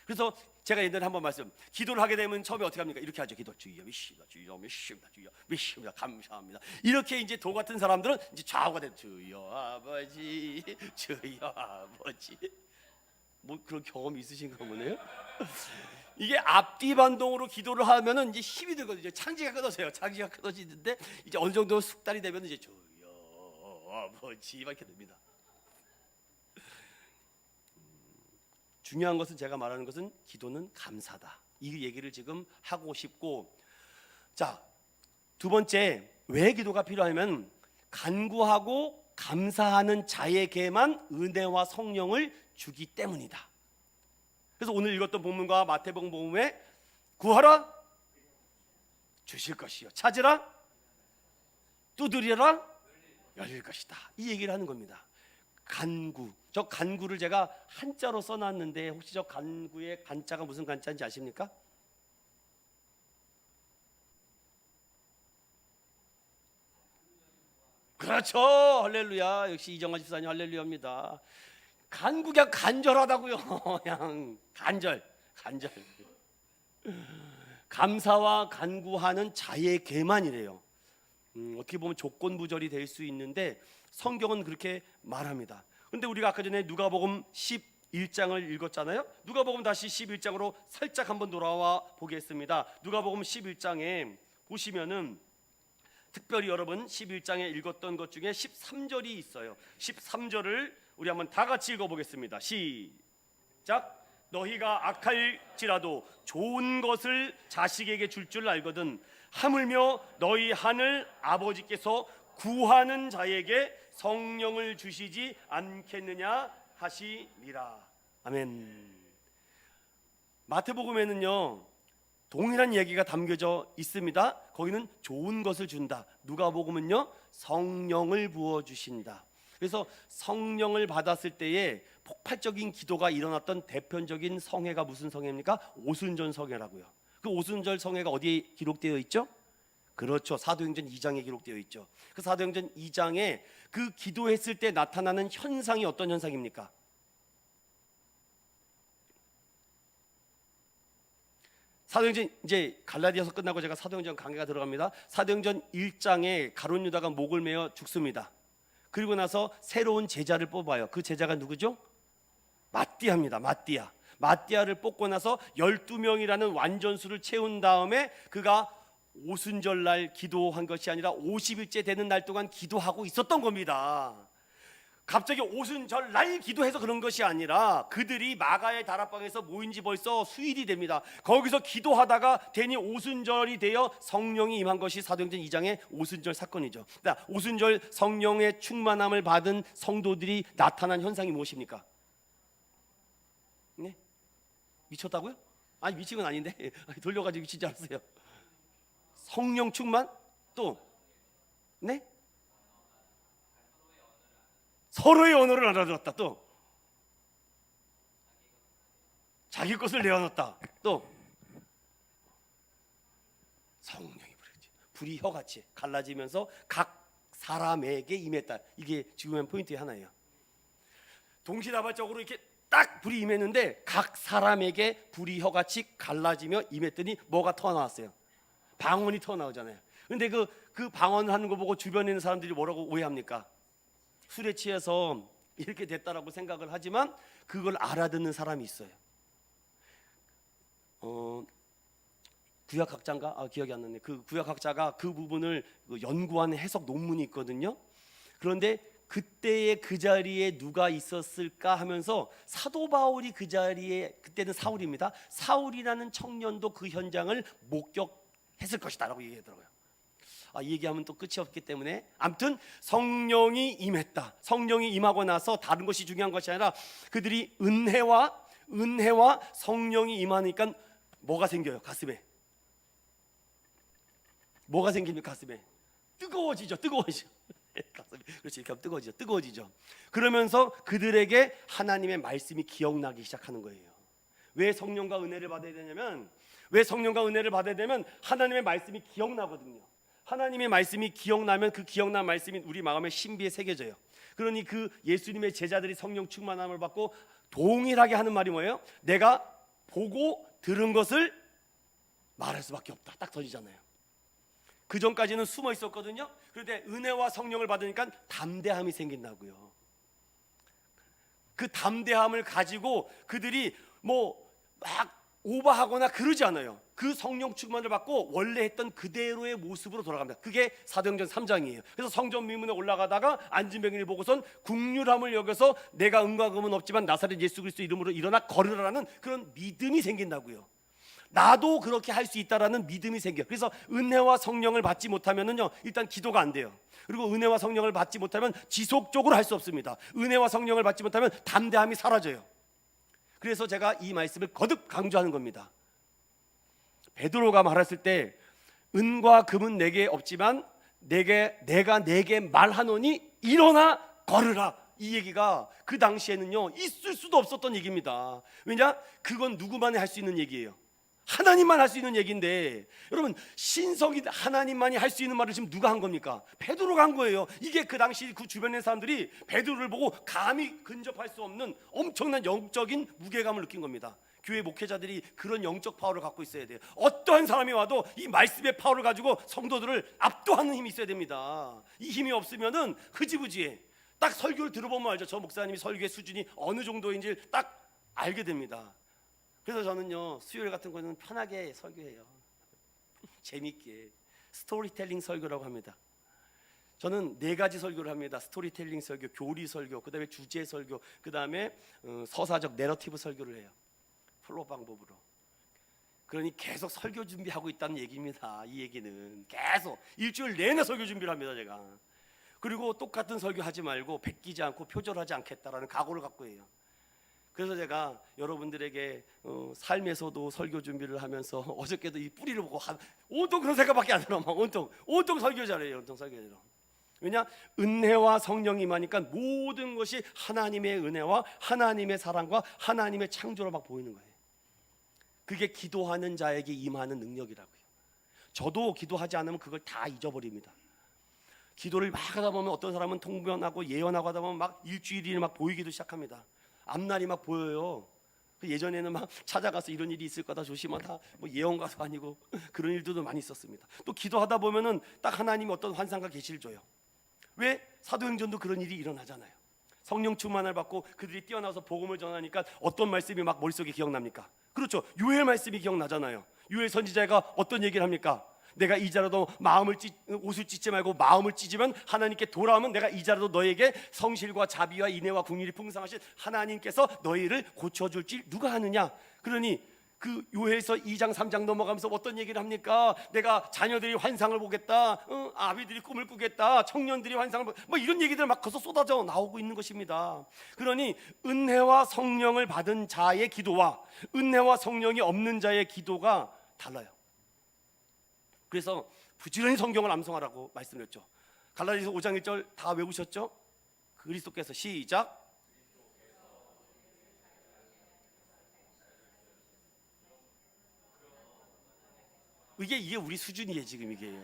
그래서 제가 옛날에 한번 기도를 하게 되면 처음에 어떻게 합니까? 이렇게 하죠. 기도 주여 미십니다. 주여 미십니다. 주여 미십니다. 감사합니다. 이렇게 이제 도 같은 사람들은 이제 좌우가 돼. 주여 아버지, 주여 아버지. 뭐 그런 경험이 있으신가 보네요. 이게 앞뒤 반동으로 기도를 하면은 이제 힘이 들거든요. 창지가 끊어져요. 창지가 끊어지는데 이제 어느 정도 숙달이 되면 이제 주여 아버지 이렇게 됩니다. 중요한 것은 제가 말하는 것은 기도는 감사다. 이 얘기를 지금 하고 싶고, 자, 두 번째, 왜 기도가 필요하냐면 간구하고 감사하는 자에게만 은혜와 성령을 주기 때문이다. 그래서 오늘 읽었던 본문과 마태복음 본문에 구하라 주실 것이요, 찾으라 두드리라 열릴 것이다. 이 얘기를 하는 겁니다. 간구. 저 간구를 제가 한자로 써놨는데 혹시 저 간구의 간자가 무슨 간자인지 아십니까? 그렇죠. 할렐루야. 역시 이정화 집사님 할렐루야입니다. 간구 그냥 간절하다고요. 그냥 간절. 감사와 간구하는 자에게만이래요. 어떻게 보면 조건부절이 될 수 있는데 성경은 그렇게 말합니다. 근데 우리가 아까 전에 누가복음 11장을 읽었잖아요. 누가복음 다시 11장으로 살짝 한번 돌아와 보겠습니다. 누가복음 11장에 보시면은 특별히 여러분 11장에 읽었던 것 중에 13절이 있어요. 13절을 우리 한번 다 같이 읽어보겠습니다. 시작. 너희가 악할지라도 좋은 것을 자식에게 줄 줄 알거든 하물며 너희 하늘 아버지께서 구하는 자에게 성령을 주시지 않겠느냐 하시니라. 아멘. 마태복음에는요 동일한 얘기가 담겨져 있습니다. 거기는 좋은 것을 준다. 누가복음은요 성령을 부어 주신다. 그래서 성령을 받았을 때에 폭발적인 기도가 일어났던 대표적인 성회가 무슨 성회입니까? 오순절 성회라고요. 그 오순절 성회가 어디에 기록되어 있죠? 그렇죠. 사도행전 2장에 기록되어 있죠. 그 사도행전 2장에 그 기도했을 때 나타나는 현상이 어떤 현상입니까? 사도행전 이제 갈라디아서 끝나고 제가 사도행전 강해가 들어갑니다. 사도행전 1장에 가룟 유다가 목을 메어 죽습니다. 그리고 나서 새로운 제자를 뽑아요. 그 제자가 누구죠? 마띠아입니다. 마띠아를 뽑고 나서 12명이라는 완전수를 채운 다음에 그가 오순절 날 기도한 것이 아니라 50일째 되는 날 동안 기도하고 있었던 겁니다. 갑자기 오순절 날 기도해서 그런 것이 아니라 그들이 마가의 다락방에서 모인 지 벌써 수일이 됩니다. 거기서 기도하다가 괜히 오순절이 되어 성령이 임한 것이 사도행전 2장의 오순절 사건이죠. 그러니까 오순절 성령의 충만함을 받은 성도들이 나타난 현상이 무엇입니까? 네? 미쳤다고요? 아니 미친 건 아닌데 돌려가지고 미친 줄 알았어요. 성령 충만? 또 네? 서로의 언어를 알아들었다. 또 자기 것을 내어놓았다. 또 성령이 불이 혀같이 갈라지면서 각 사람에게 임했다. 이게 지금의 포인트의 하나예요. 동시다발적으로 이렇게 딱 불이 임했는데 각 사람에게 불이 혀같이 갈라지며 임했더니 뭐가 터나왔어요? 방언이 터나오잖아요. 근데 그 방언하는 거 보고 주변에 있는 사람들이 뭐라고 오해합니까? 술에 취해서 이렇게 됐다라고 생각을 하지만 그걸 알아듣는 사람이 있어요. 구약학자인가? 기억이 안 나네. 그 구약학자가 그 부분을 연구한 해석 논문이 있거든요. 그런데 그때의 그 자리에 누가 있었을까 하면서 사도 바울이 그 자리에, 그때는 사울입니다. 사울이라는 청년도 그 현장을 목격했을 것이다라고 얘기하더라고요. 이 얘기하면 또 끝이 없기 때문에 아무튼 성령이 임했다. 성령이 임하고 나서 다른 것이 중요한 것이 아니라 그들이 은혜와 성령이 임하니까 뭐가 생겨요? 가슴에 뭐가 생깁니까? 가슴에 뜨거워지죠. 가슴이 그렇지, 이렇게 하면 뜨거워지죠. 그러면서 그들에게 하나님의 말씀이 기억나기 시작하는 거예요. 왜 성령과 은혜를 받아야 되냐면 하나님의 말씀이 기억나거든요. 하나님의 말씀이 기억나면 그 기억난 말씀이 우리 마음에 신비에 새겨져요. 그러니 그 예수님의 제자들이 성령 충만함을 받고 동일하게 하는 말이 뭐예요? 내가 보고 들은 것을 말할 수밖에 없다. 딱 터지잖아요. 그 전까지는 숨어 있었거든요. 그런데 은혜와 성령을 받으니까 담대함이 생긴다고요. 그 담대함을 가지고 그들이 막 오버하거나 그러지 않아요. 그 성령 충만을 받고 원래 했던 그대로의 모습으로 돌아갑니다. 그게 사도행전 3장이에요. 그래서 성전 미문에 올라가다가 앉은 병인을 보고선 국률함을 여겨서 내가 은과 금은 없지만 나사렛 예수 그리스도 이름으로 일어나 걸으라는 그런 믿음이 생긴다고요. 나도 그렇게 할 수 있다라는 믿음이 생겨요. 그래서 은혜와 성령을 받지 못하면은요, 일단 기도가 안 돼요. 그리고 은혜와 성령을 받지 못하면 지속적으로 할 수 없습니다. 은혜와 성령을 받지 못하면 담대함이 사라져요. 그래서 제가 이 말씀을 거듭 강조하는 겁니다. 베드로가 말했을 때 은과 금은 내게 없지만 내가 내게 말하노니 일어나 걸으라. 이 얘기가 그 당시에는요 있을 수도 없었던 얘기입니다. 왜냐? 그건 누구만이 할 수 있는 얘기예요. 하나님만 할 수 있는 얘기인데, 여러분 신성이 하나님만이 할 수 있는 말을 지금 누가 한 겁니까? 베드로가 한 거예요. 이게 그 당시 그 주변의 사람들이 베드로를 보고 감히 근접할 수 없는 엄청난 영적인 무게감을 느낀 겁니다. 교회 목회자들이 그런 영적 파워를 갖고 있어야 돼요. 어떠한 사람이 와도 이 말씀의 파워를 가지고 성도들을 압도하는 힘이 있어야 됩니다. 이 힘이 없으면은 흐지부지해. 딱 설교를 들어보면 알죠. 저 목사님이 설교의 수준이 어느 정도인지 딱 알게 됩니다. 그래서 저는요 수요일 같은 거는 편하게 설교해요. 재밌게 스토리텔링 설교라고 합니다. 저는 4가지 설교를 합니다. 스토리텔링 설교, 교리 설교, 그 다음에 주제 설교, 그 다음에 서사적 내러티브 설교를 해요. 플로우 방법으로. 그러니 계속 설교 준비하고 있다는 얘기입니다. 이 얘기는 계속 일주일 내내 설교 준비를 합니다. 제가. 그리고 똑같은 설교 하지 말고 베끼지 않고 표절하지 않겠다라는 각오를 갖고 해요. 그래서 제가 여러분들에게 삶에서도 설교 준비를 하면서 어저께도 이 뿌리를 보고 온통 그런 생각밖에 안 들어. 막 온통 설교자래요. 온통 설교자로. 왜냐? 은혜와 성령이 임하니까 모든 것이 하나님의 은혜와 하나님의 사랑과 하나님의 창조로 막 보이는 거예요. 그게 기도하는 자에게 임하는 능력이라고요. 저도 기도하지 않으면 그걸 다 잊어버립니다. 기도를 막 하다 보면 어떤 사람은 통변하고 예언하고 하다 보면 막 일주일이 막 보이기도 시작합니다. 앞날이 막 보여요. 예전에는 막 찾아가서 이런 일이 있을 거다 조심하다 뭐 예언가도 아니고 그런 일들도 많이 있었습니다. 또 기도하다 보면은 딱 하나님이 어떤 환상과 계시를 줘요. 왜? 사도행전도 그런 일이 일어나잖아요. 성령 충만을 받고 그들이 뛰어나서 복음을 전하니까 어떤 말씀이 막 머릿속에 기억납니까? 그렇죠. 요엘 말씀이 기억나잖아요. 요엘 선지자가 어떤 얘기를 합니까? 내가 이자라도 옷을 찢지 말고 마음을 찢으면 하나님께 돌아오면 내가 이자라도 너에게 성실과 자비와 인애와 긍휼이 풍성하신 하나님께서 너희를 고쳐줄지 누가 하느냐? 그러니 그 요엘서 2장 3장 넘어가면서 어떤 얘기를 합니까? 내가 자녀들이 환상을 보겠다, 아비들이 꿈을 꾸겠다, 청년들이 환상을 뭐 이런 얘기들 막 거기서 쏟아져 나오고 있는 것입니다. 그러니 은혜와 성령을 받은 자의 기도와 은혜와 성령이 없는 자의 기도가 달라요. 그래서 부지런히 성경을 암송하라고 말씀드렸죠. 갈라디아서 5장 1절 다 외우셨죠? 그리스도께서 시작. 이게 우리 수준이에요. 지금 이게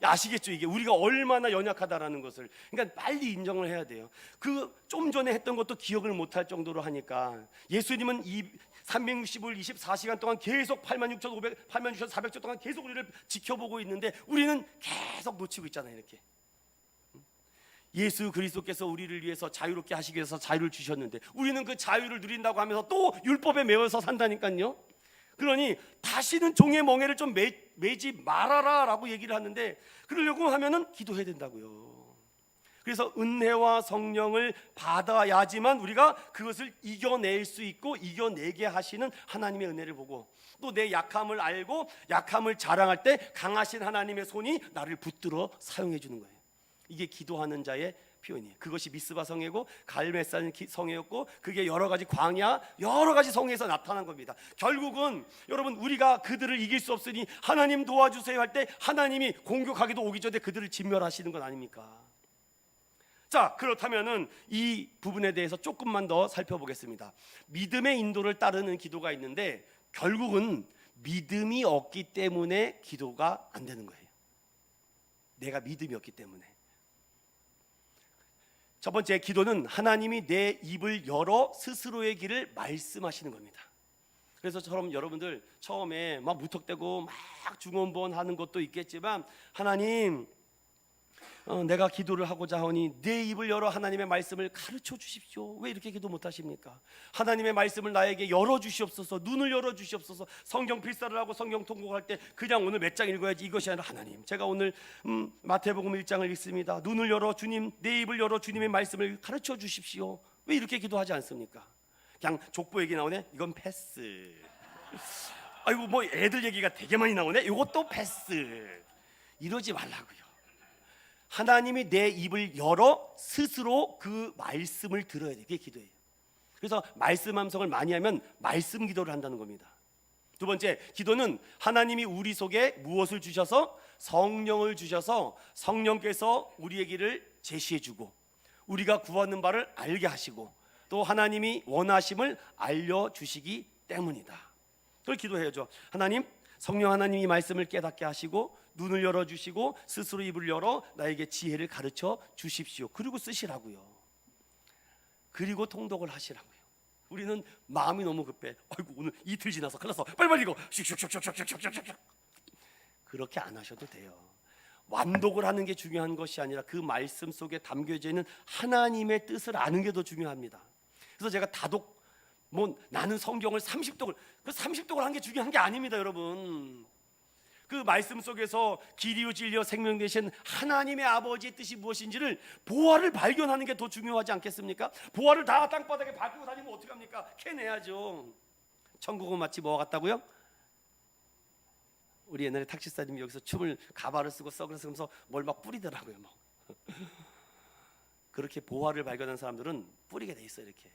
아시겠죠? 이게 우리가 얼마나 연약하다라는 것을. 그러니까 빨리 인정을 해야 돼요. 그 좀 전에 했던 것도 기억을 못할 정도로 하니까. 예수님은 이 365일 24시간 동안 계속 86,400조 동안 계속 우리를 지켜보고 있는데 우리는 계속 놓치고 있잖아요. 이렇게. 예수 그리스도께서 우리를 위해서 자유롭게 하시기 위해서 자유를 주셨는데 우리는 그 자유를 누린다고 하면서 또 율법에 매여서 산다니까요. 그러니 다시는 종의 멍에를 좀 매지 말아라 라고 얘기를 하는데, 그러려고 하면은 기도해야 된다고요. 그래서 은혜와 성령을 받아야지만 우리가 그것을 이겨낼 수 있고 이겨내게 하시는 하나님의 은혜를 보고, 또 내 약함을 알고 약함을 자랑할 때 강하신 하나님의 손이 나를 붙들어 사용해 주는 거예요. 이게 기도하는 자의 표현이에요. 그것이 미스바 성회고 갈멜산 성회였고, 그게 여러 가지 광야 여러 가지 성회에서 나타난 겁니다. 결국은 여러분, 우리가 그들을 이길 수 없으니 하나님 도와주세요 할 때 하나님이 공격하기도 오기 전에 그들을 진멸하시는 건 아닙니까? 자, 그렇다면은 이 부분에 대해서 조금만 더 살펴보겠습니다. 믿음의 인도를 따르는 기도가 있는데, 결국은 믿음이 없기 때문에 기도가 안 되는 거예요. 내가 믿음이 없기 때문에. 첫 번째, 기도는 하나님이 내 입을 열어 스스로의 길을 말씀하시는 겁니다. 그래서 저처럼 여러분들 처음에 막 무턱대고 막 중언부언하는 것도 있겠지만, 하나님, 내가 기도를 하고자 하오니 내 입을 열어 하나님의 말씀을 가르쳐 주십시오. 왜 이렇게 기도 못하십니까? 하나님의 말씀을 나에게 열어 주시옵소서. 눈을 열어 주시옵소서. 성경 필사를 하고 성경 통곡할 때 그냥 오늘 몇 장 읽어야지 이것이 아니라, 하나님, 제가 오늘 마태복음 1장을 읽습니다. 눈을 열어 주님, 내 입을 열어 주님의 말씀을 가르쳐 주십시오. 왜 이렇게 기도하지 않습니까? 그냥 족보 얘기 나오네? 이건 패스. 아이고, 뭐 애들 얘기가 되게 많이 나오네? 이것도 패스. 이러지 말라고요. 하나님이 내 입을 열어 스스로 그 말씀을 들어야 돼. 그게 기도예요. 그래서 말씀 함성을 많이 하면 말씀 기도를 한다는 겁니다. 두 번째, 기도는 하나님이 우리 속에 무엇을 주셔서? 성령을 주셔서 성령께서 우리의 길을 제시해 주고 우리가 구하는 바를 알게 하시고 또 하나님이 원하심을 알려주시기 때문이다. 그걸 기도해야죠. 하나님, 성령 하나님이 말씀을 깨닫게 하시고 눈을 열어주시고 스스로 입을 열어 나에게 지혜를 가르쳐 주십시오. 그리고 쓰시라고요. 그리고 통독을 하시라고요. 우리는 마음이 너무 급해. 아이고, 오늘 이틀 지나서 큰일 났어. 빨리빨리 이거 슉슉슉슉슉슉슉슉. 그렇게 안 하셔도 돼요. 완독을 하는 게 중요한 것이 아니라 그 말씀 속에 담겨져 있는 하나님의 뜻을 아는 게 더 중요합니다. 그래서 제가 다독, 나는 성경을 30독을, 그 30독을 한 게 중요한 게 아닙니다, 여러분. 그 말씀 속에서 길이요 진리요 생명 되신 하나님의 아버지의 뜻이 무엇인지를, 보화를 발견하는 게 더 중요하지 않겠습니까? 보화를 다 땅바닥에 밟고 다니면 어떡합니까? 캐내야죠. 천국은 마치 뭐와 같다고요? 우리 옛날에 탁시사님이 여기서 춤을, 가발을 쓰고 썩을 쓰면서 뭘 막 뿌리더라고요. 막. 그렇게 보화를 발견한 사람들은 뿌리게 돼 있어요. 이렇게.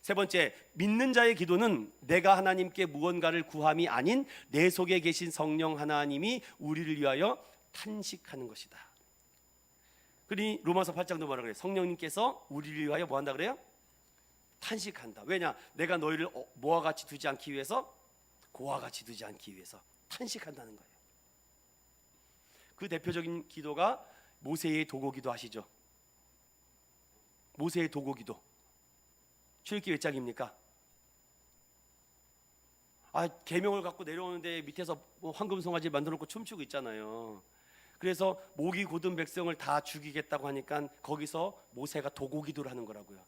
세 번째, 믿는 자의 기도는 내가 하나님께 무언가를 구함이 아닌 내 속에 계신 성령 하나님이 우리를 위하여 탄식하는 것이다. 그러니 로마서 8장도 뭐라 그래요? 성령님께서 우리를 위하여 뭐 한다 그래요? 탄식한다. 왜냐? 내가 너희를 뭐와 같이 두지 않기 위해서, 고와 같이 두지 않기 위해서 탄식한다는 거예요. 그 대표적인 기도가 모세의 도고기도 아시죠? 모세의 도고기도 출애굽기 몇 장입니까? 계명을 갖고 내려오는데 밑에서 황금 송아지 만들어 놓고 춤추고 있잖아요. 그래서 목이 곧은 백성을 다 죽이겠다고 하니까 거기서 모세가 도고기도를 하는 거라고요.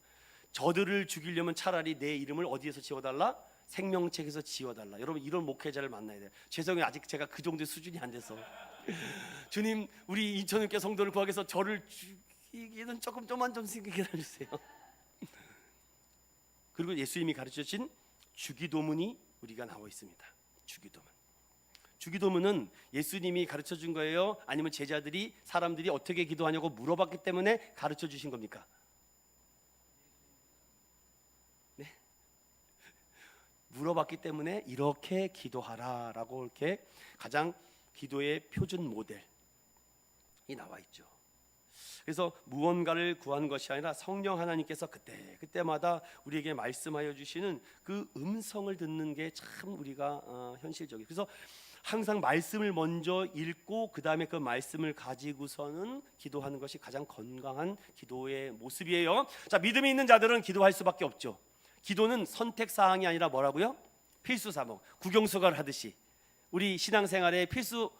저들을 죽이려면 차라리 내 이름을 어디에서 지워달라? 생명책에서 지워달라. 여러분, 이런 목회자를 만나야 돼요. 죄송해요, 아직 제가 그 정도의 수준이 안 돼서. 주님, 우리 인천교회 성도를 구하기 위해서 저를 죽이기는 좀만 좀 생각해 주세요. 그리고 예수님이 가르쳐주신 주기도문이 우리가 나와 있습니다. 주기도문. 주기도문은 예수님이 가르쳐준 거예요? 아니면 제자들이, 사람들이 어떻게 기도하냐고 물어봤기 때문에 가르쳐주신 겁니까? 네, 물어봤기 때문에 이렇게 기도하라라고 이렇게 가장 기도의 표준 모델이 나와 있죠. 그래서 무언가를 구하는 것이 아니라 성령 하나님께서 그때마다 우리에게 말씀하여 주시는 그 음성을 듣는 게 참 우리가 현실적이에요. 그래서 항상 말씀을 먼저 읽고 그 다음에 그 말씀을 가지고서는 기도하는 것이 가장 건강한 기도의 모습이에요. 자, 믿음이 있는 자들은 기도할 수밖에 없죠. 기도는 선택 사항이 아니라 뭐라고요? 필수 사항. 국영수가를 하듯이 우리 신앙생활의 필수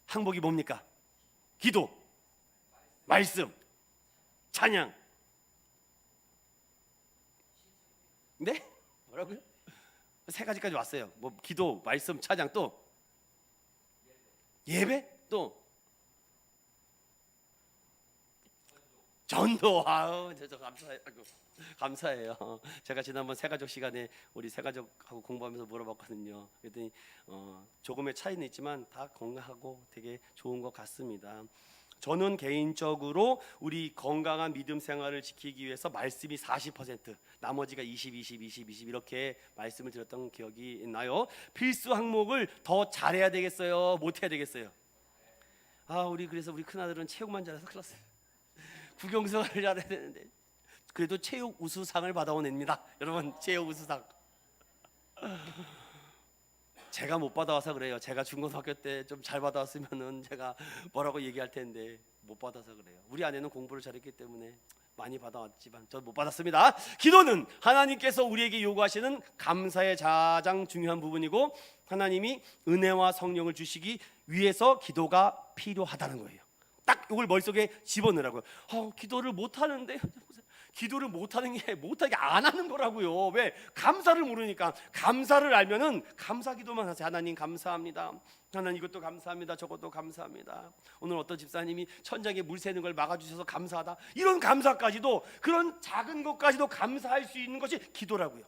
항목이 뭡니까? 기도, 말씀, 찬양. 네? 뭐라고요? 세 가지까지 왔어요. 뭐 기도, 말씀, 찬양, 또 예배, 또 전도. 아우, 저 감사해요. 제가 지난번 새가족 시간에 우리 새가족하고 공부하면서 물어봤거든요. 그랬더니 조금의 차이는 있지만 다 건강하고 되게 좋은 것 같습니다. 저는 개인적으로 우리 건강한 믿음 생활을 지키기 위해서 말씀이 40%, 나머지가 20 이렇게 말씀을 드렸던 기억이 나요. 필수 항목을 더 잘해야 되겠어요? 못해야 되겠어요? 그래서 우리 큰아들은 체육만 잘해서 큰일 났어요. 국영수를 잘해야 되는데 그래도 체육 우수상을 받아온 애입니다. 여러분, 체육 우수상 제가 못 받아와서 그래요. 제가 중고등학교 때 좀 잘 받아왔으면은 제가 뭐라고 얘기할 텐데 못 받아서 그래요. 우리 아내는 공부를 잘했기 때문에 많이 받아왔지만 저 못 받았습니다. 기도는 하나님께서 우리에게 요구하시는 감사의 가장 중요한 부분이고, 하나님이 은혜와 성령을 주시기 위해서 기도가 필요하다는 거예요. 딱 이걸 머릿속에 집어넣으라고요. 기도를 못 하는데, 기도를 못하는 게 못하게 안 하는 거라고요. 왜? 감사를 모르니까. 감사를 알면은 감사 기도만 하세요. 하나님 감사합니다. 하나님 이것도 감사합니다. 저것도 감사합니다. 오늘 어떤 집사님이 천장에 물 새는 걸 막아주셔서 감사하다. 이런 감사까지도, 그런 작은 것까지도 감사할 수 있는 것이 기도라고요.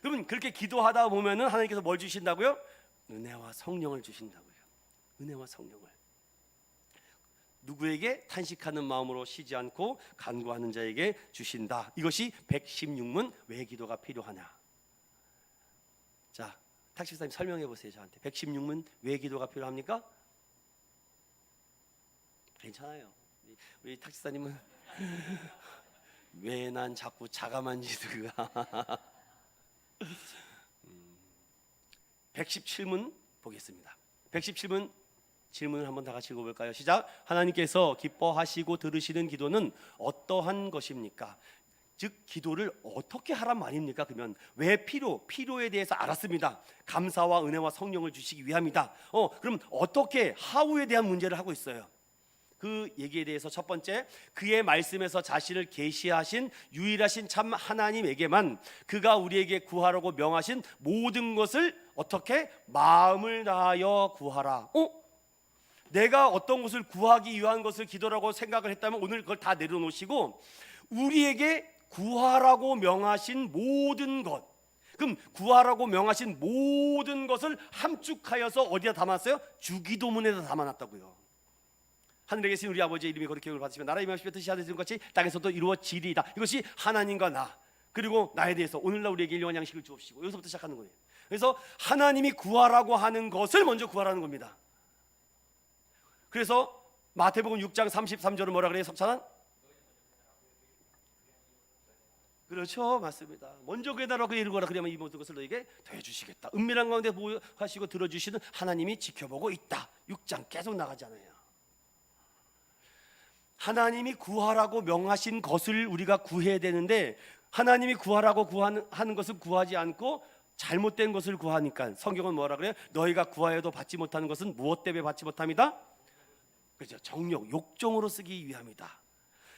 여러분, 그렇게 기도하다 보면은 하나님께서 뭘 주신다고요? 은혜와 성령을 주신다고요. 은혜와 성령을. 누구에게? 탄식하는 마음으로 쉬지 않고 간구하는 자에게 주신다. 이것이 116문 왜 기도가 필요하냐. 자, 탁식사님 설명해 보세요. 저한테 116문 왜 기도가 필요합니까? 괜찮아요. 우리 탁식사님은 왜 난 자꾸 자가만 지드가 117문 보겠습니다. 117문 질문을 한번 다 같이 읽어볼까요? 시작. 하나님께서 기뻐하시고 들으시는 기도는 어떠한 것입니까? 즉 기도를 어떻게 하란 말입니까? 그러면 왜 필요에 대해서 알았습니다. 감사와 은혜와 성령을 주시기 위함이다. 그럼 어떻게, 하우에 대한 문제를 하고 있어요. 그 얘기에 대해서 첫 번째, 그의 말씀에서 자신을 계시하신 유일하신 참 하나님에게만 그가 우리에게 구하라고 명하신 모든 것을 어떻게? 마음을 다하여 구하라. 내가 어떤 것을 구하기 위한 것을 기도라고 생각을 했다면 오늘 그걸 다 내려놓으시고 우리에게 구하라고 명하신 모든 것, 그럼 구하라고 명하신 모든 것을 함축하여서 어디다 담았어요? 주기도문에다 담아놨다고요. 하늘에 계신 우리 아버지의 이름이 거룩히 여김을 받으시며 나라의 임하시며 뜻이 하늘에서 같이 땅에서도 이루어지리이다. 이것이 하나님과 나, 그리고 나에 대해서 오늘날 우리에게 일용할 양식을 주옵시고, 여기서부터 시작하는 거예요. 그래서 하나님이 구하라고 하는 것을 먼저 구하라는 겁니다. 그래서 마태복음 6장 33절은 뭐라 그래요? 석찬아? 그렇죠, 맞습니다. 먼저 그의 나라와 그의 이루거라, 그러면 이 모든 것을 너에게 더해주시겠다. 은밀한 가운데 보호하시고 들어주시는 하나님이 지켜보고 있다. 6장 계속 나가잖아요. 하나님이 구하라고 명하신 것을 우리가 구해야 되는데, 하나님이 구하라고 하는 것을 구하지 않고 잘못된 것을 구하니까 성경은 뭐라 그래요? 너희가 구하여도 받지 못하는 것은 무엇 때문에 받지 못함이다? 그렇죠. 정욕, 욕정으로 쓰기 위함이다.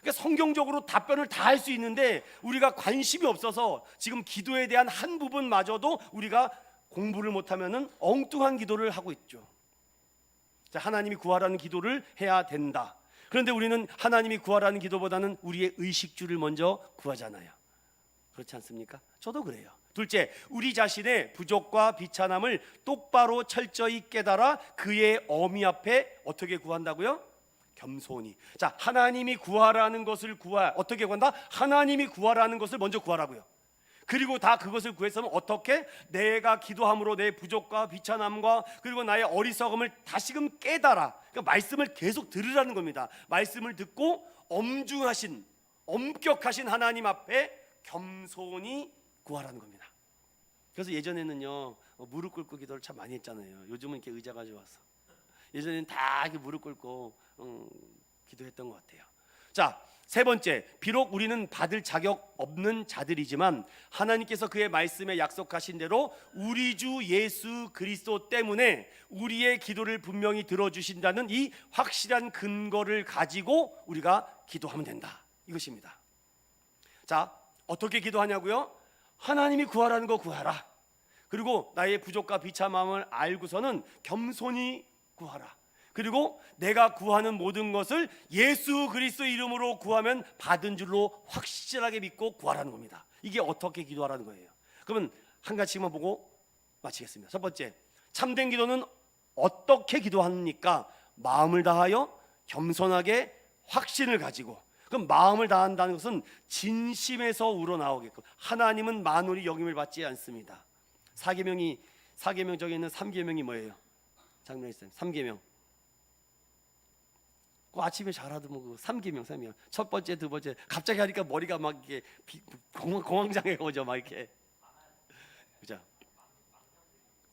그러니까 성경적으로 답변을 다 할 수 있는데 우리가 관심이 없어서 지금 기도에 대한 한 부분마저도 우리가 공부를 못하면은 엉뚱한 기도를 하고 있죠. 자, 하나님이 구하라는 기도를 해야 된다. 그런데 우리는 하나님이 구하라는 기도보다는 우리의 의식주를 먼저 구하잖아요. 그렇지 않습니까? 저도 그래요. 둘째, 우리 자신의 부족과 비천함을 똑바로 철저히 깨달아 그의 어미 앞에 어떻게 구한다고요? 겸손히. 자, 하나님이 구하라는 것을 어떻게 구한다? 하나님이 구하라는 것을 먼저 구하라고요. 그리고 다 그것을 구했으면 어떻게? 내가 기도함으로 내 부족과 비천함과 그리고 나의 어리석음을 다시금 깨달아. 그러니까 말씀을 계속 들으라는 겁니다. 말씀을 듣고 엄격하신 하나님 앞에 겸손히 구하라는 겁니다. 그래서 예전에는요 무릎 꿇고 기도를 참 많이 했잖아요. 요즘은 이렇게 의자가 좋아서. 예전에는 다 이렇게 무릎 꿇고 기도했던 것 같아요. 자, 세 번째, 비록 우리는 받을 자격 없는 자들이지만 하나님께서 그의 말씀에 약속하신 대로 우리 주 예수 그리스도 때문에 우리의 기도를 분명히 들어주신다는 이 확실한 근거를 가지고 우리가 기도하면 된다. 이것입니다. 자, 어떻게 기도하냐고요? 하나님이 구하라는 거 구하라. 그리고 나의 부족과 비참함을 알고서는 겸손히 구하라. 그리고 내가 구하는 모든 것을 예수 그리스도 이름으로 구하면 받은 줄로 확실하게 믿고 구하라는 겁니다. 이게 어떻게 기도하라는 거예요. 그러면 한 가지만 보고 마치겠습니다. 첫 번째, 참된 기도는 어떻게 기도합니까? 마음을 다하여 겸손하게 확신을 가지고. 그럼 마음을 다한다는 것은 진심에서 우러나오게끔. 하나님은 만물이 여김을 받지 않습니다. 사계명 중에 있는 3계명이 뭐예요? 장면있어요. 3계명. 아침에 잘하더만 그 3계명. 첫 번째, 두 번째. 갑자기 하니까 머리가 막 이렇게 공황장애 오죠, 막 이렇게. 그죠?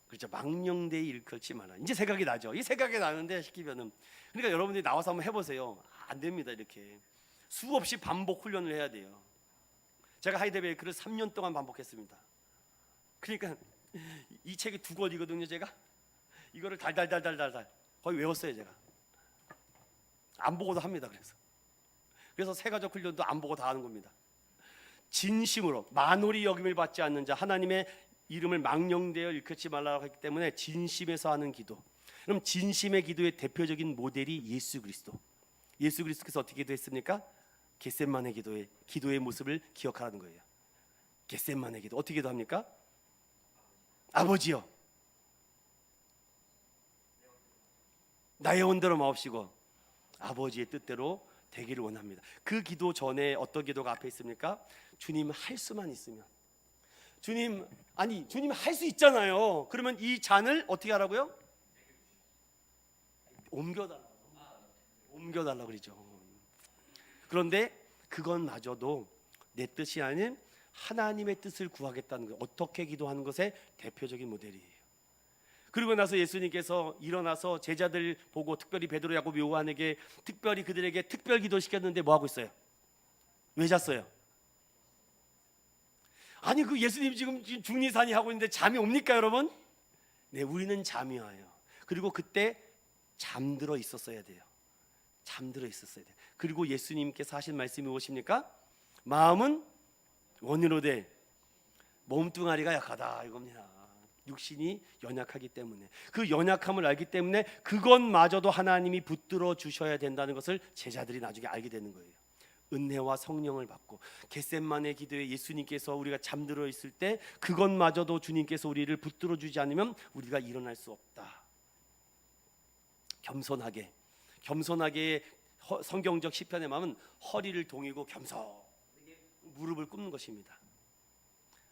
그렇죠. 망령되이 일컬지 마라. 이제 생각이 나죠. 이 생각이 나는데 시키면은, 그러니까 여러분들이 나와서 한번 해보세요. 안 됩니다. 이렇게 수없이 반복 훈련을 해야 돼요. 제가 하이델베르크를 3년 동안 반복했습니다. 그러니까 이 책이 2권이거든요. 제가 이거를 달달달달달달 거의 외웠어요. 제가 안 보고도 합니다. 그래서 세가족 훈련도 안 보고 다 하는 겁니다. 진심으로 만홀이 여김을 받지 않는 자, 하나님의 이름을 망령되어 일컫지 말라고 했기 때문에 진심에서 하는 기도. 그럼 진심의 기도의 대표적인 모델이 예수 그리스도. 예수 그리스도께서 어떻게 기도했습니까? 겟셋마네 기도의 모습을 기억하라는 거예요. 겟셋마네 기도 어떻게 기도합니까? 아버지여, 나의 원대로 마옵시고 아버지의 뜻대로 되기를 원합니다. 그 기도 전에 어떤 기도가 앞에 있습니까? 주님 할 수만 있으면. 주님 할 수 있잖아요. 그러면 이 잔을 어떻게 하라고요? 옮겨달라 그러죠. 그런데 그것마저도 내 뜻이 아닌 하나님의 뜻을 구하겠다는 것, 어떻게 기도하는 것의 대표적인 모델이에요. 그리고 나서 예수님께서 일어나서 제자들 보고, 특별히 베드로, 야고보, 요한에게 특별히 그들에게 특별 기도시켰는데 뭐 하고 있어요? 왜 잤어요? 아니 그 예수님 지금 중리산이 하고 있는데 잠이 옵니까 여러분? 네, 우리는 잠이 와요. 그리고 그때 잠들어 있었어야 돼요. 그리고 예수님께서 하신 말씀이 무엇입니까? 마음은 원으로 돼 몸뚱아리가 약하다 이겁니다. 육신이 연약하기 때문에, 그 연약함을 알기 때문에 그것마저도 하나님이 붙들어 주셔야 된다는 것을 제자들이 나중에 알게 되는 거예요. 은혜와 성령을 받고 겟셋마네 기도에 예수님께서 우리가 잠들어 있을 때 그것마저도 주님께서 우리를 붙들어 주지 않으면 우리가 일어날 수 없다. 겸손하게 성경적 시편의 마음은 허리를 동이고 겸손하게 무릎을 꿇는 것입니다.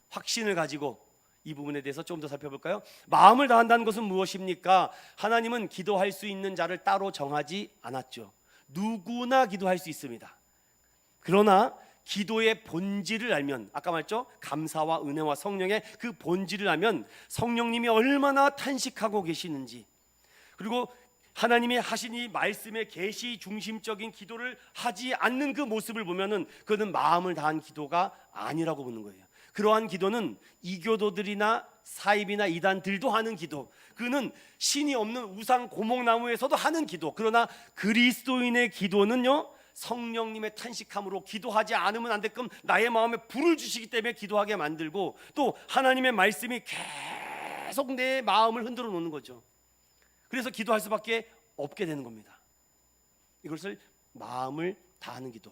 확신을 가지고 이 부분에 대해서 좀 더 살펴볼까요? 마음을 다한다는 것은 무엇입니까? 하나님은 기도할 수 있는 자를 따로 정하지 않았죠. 누구나 기도할 수 있습니다. 그러나 기도의 본질을 알면, 아까 말했죠? 감사와 은혜와 성령의 그 본질을 알면 성령님이 얼마나 탄식하고 계시는지, 그리고 하나님이 하신 이 말씀의 계시 중심적인 기도를 하지 않는 그 모습을 보면은 그는 마음을 다한 기도가 아니라고 보는 거예요. 그러한 기도는 이교도들이나 사입이나 이단들도 하는 기도, 그는 신이 없는 우상 고목나무에서도 하는 기도. 그러나 그리스도인의 기도는요, 성령님의 탄식함으로 기도하지 않으면 안 되끔 나의 마음에 불을 주시기 때문에 기도하게 만들고, 또 하나님의 말씀이 계속 내 마음을 흔들어 놓는 거죠. 그래서 기도할 수밖에 없게 되는 겁니다. 이것을 마음을 다하는 기도.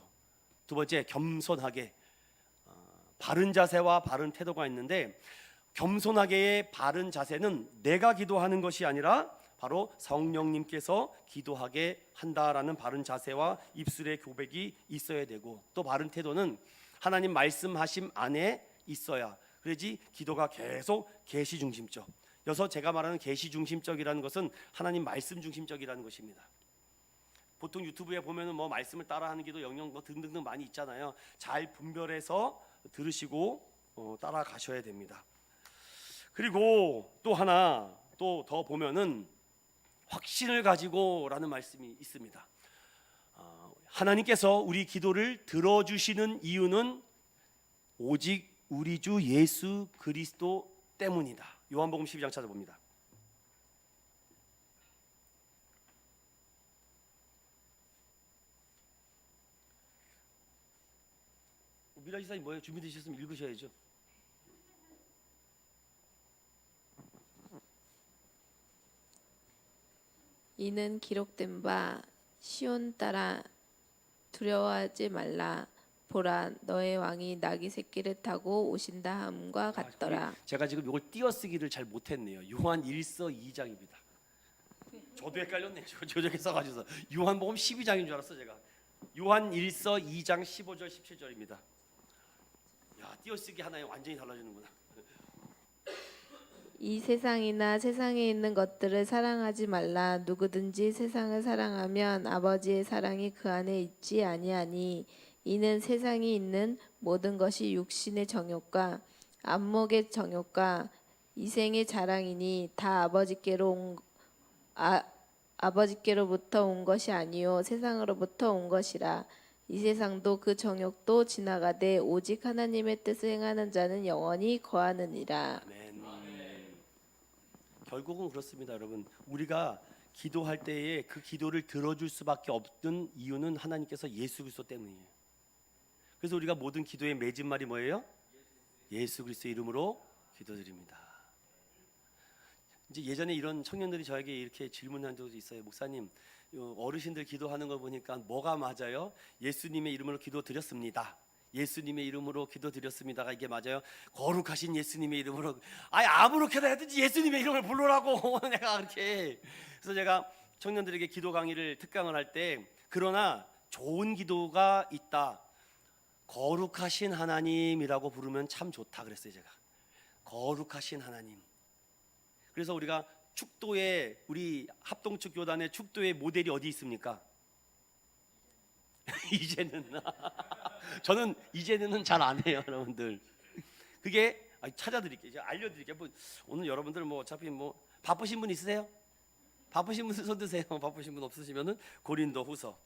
두 번째, 겸손하게. 바른 자세와 바른 태도가 있는데, 겸손하게의 바른 자세는 내가 기도하는 것이 아니라 바로 성령님께서 기도하게 한다라는 바른 자세와 입술의 고백이 있어야 되고, 또 바른 태도는 하나님 말씀하심 안에 있어야, 그래야지 기도가 계속 계시 중심적. 여기서 제가 말하는 계시 중심적이라는 것은 하나님 말씀 중심적이라는 것입니다. 보통 유튜브에 보면은 뭐 말씀을 따라하는 기도 영역 뭐 등등등 많이 있잖아요. 잘 분별해서 들으시고 따라가셔야 됩니다. 그리고 또 하나 또 더 보면은 확신을 가지고라는 말씀이 있습니다. 하나님께서 우리 기도를 들어주시는 이유는 오직 우리 주 예수 그리스도 때문이다. 요한복음 12장 찾아봅니다. 미라 지사님 뭐예요? 준비되셨으면 읽으셔야죠. 이는 기록된 바 시온 딸아 두려워하지 말라 보라 너의 왕이 나귀 새끼를 타고 오신다 함과 같더라. 제가 지금 이걸 띄어쓰기를 잘 못했네요. 요한 1서 2장입니다. 저도 헷갈렸네. 저렇게 써가지고 요한복음 12장인 줄 알았어 제가. 요한 1서 2장 15절 17절입니다. 야, 띄어쓰기 하나에 완전히 달라지는구나. 이 세상이나 세상에 있는 것들을 사랑하지 말라. 누구든지 세상을 사랑하면 아버지의 사랑이 그 안에 있지 아니하니 이는 세상에 있는 모든 것이 육신의 정욕과 안목의 정욕과 이생의 자랑이니 다 아버지께로부터 온 것이 아니요 세상으로부터 온 것이라. 이 세상도 그 정욕도 지나가되 오직 하나님의 뜻을 행하는 자는 영원히 거하느니라. 아멘. 결국은 그렇습니다, 여러분. 우리가 기도할 때에 그 기도를 들어줄 수밖에 없는 이유는 하나님께서 예수 그리스도 때문이에요. 그래서 우리가 모든 기도의 맺은 말이 뭐예요? 예수 그리스도 이름으로 기도드립니다. 이제 예전에 이런 청년들이 저에게 이렇게 질문한 적도 있어요. 목사님, 어르신들 기도하는 거 보니까 뭐가 맞아요? 예수님의 이름으로 기도드렸습니다. 예수님의 이름으로 기도드렸습니다가 이게 맞아요? 거룩하신 예수님의 이름으로 아무렇게나 해든지 예수님의 이름을 부르라고 내가 그렇게. 그래서 제가 청년들에게 기도 강의를 특강을 할 때 그러나 좋은 기도가 있다. 거룩하신 하나님이라고 부르면 참 좋다 그랬어요. 제가 거룩하신 하나님. 그래서 우리가 축도에 우리 합동축 교단의 축도의 모델이 어디 있습니까? 이제는 저는 이제는 잘 안 해요, 여러분들. 그게 찾아드릴게요. 제가 알려드릴게요. 오늘 여러분들 뭐 어차피 뭐 바쁘신 분 있으세요? 바쁘신 분 손 드세요. 바쁘신 분 없으시면은 고린도후서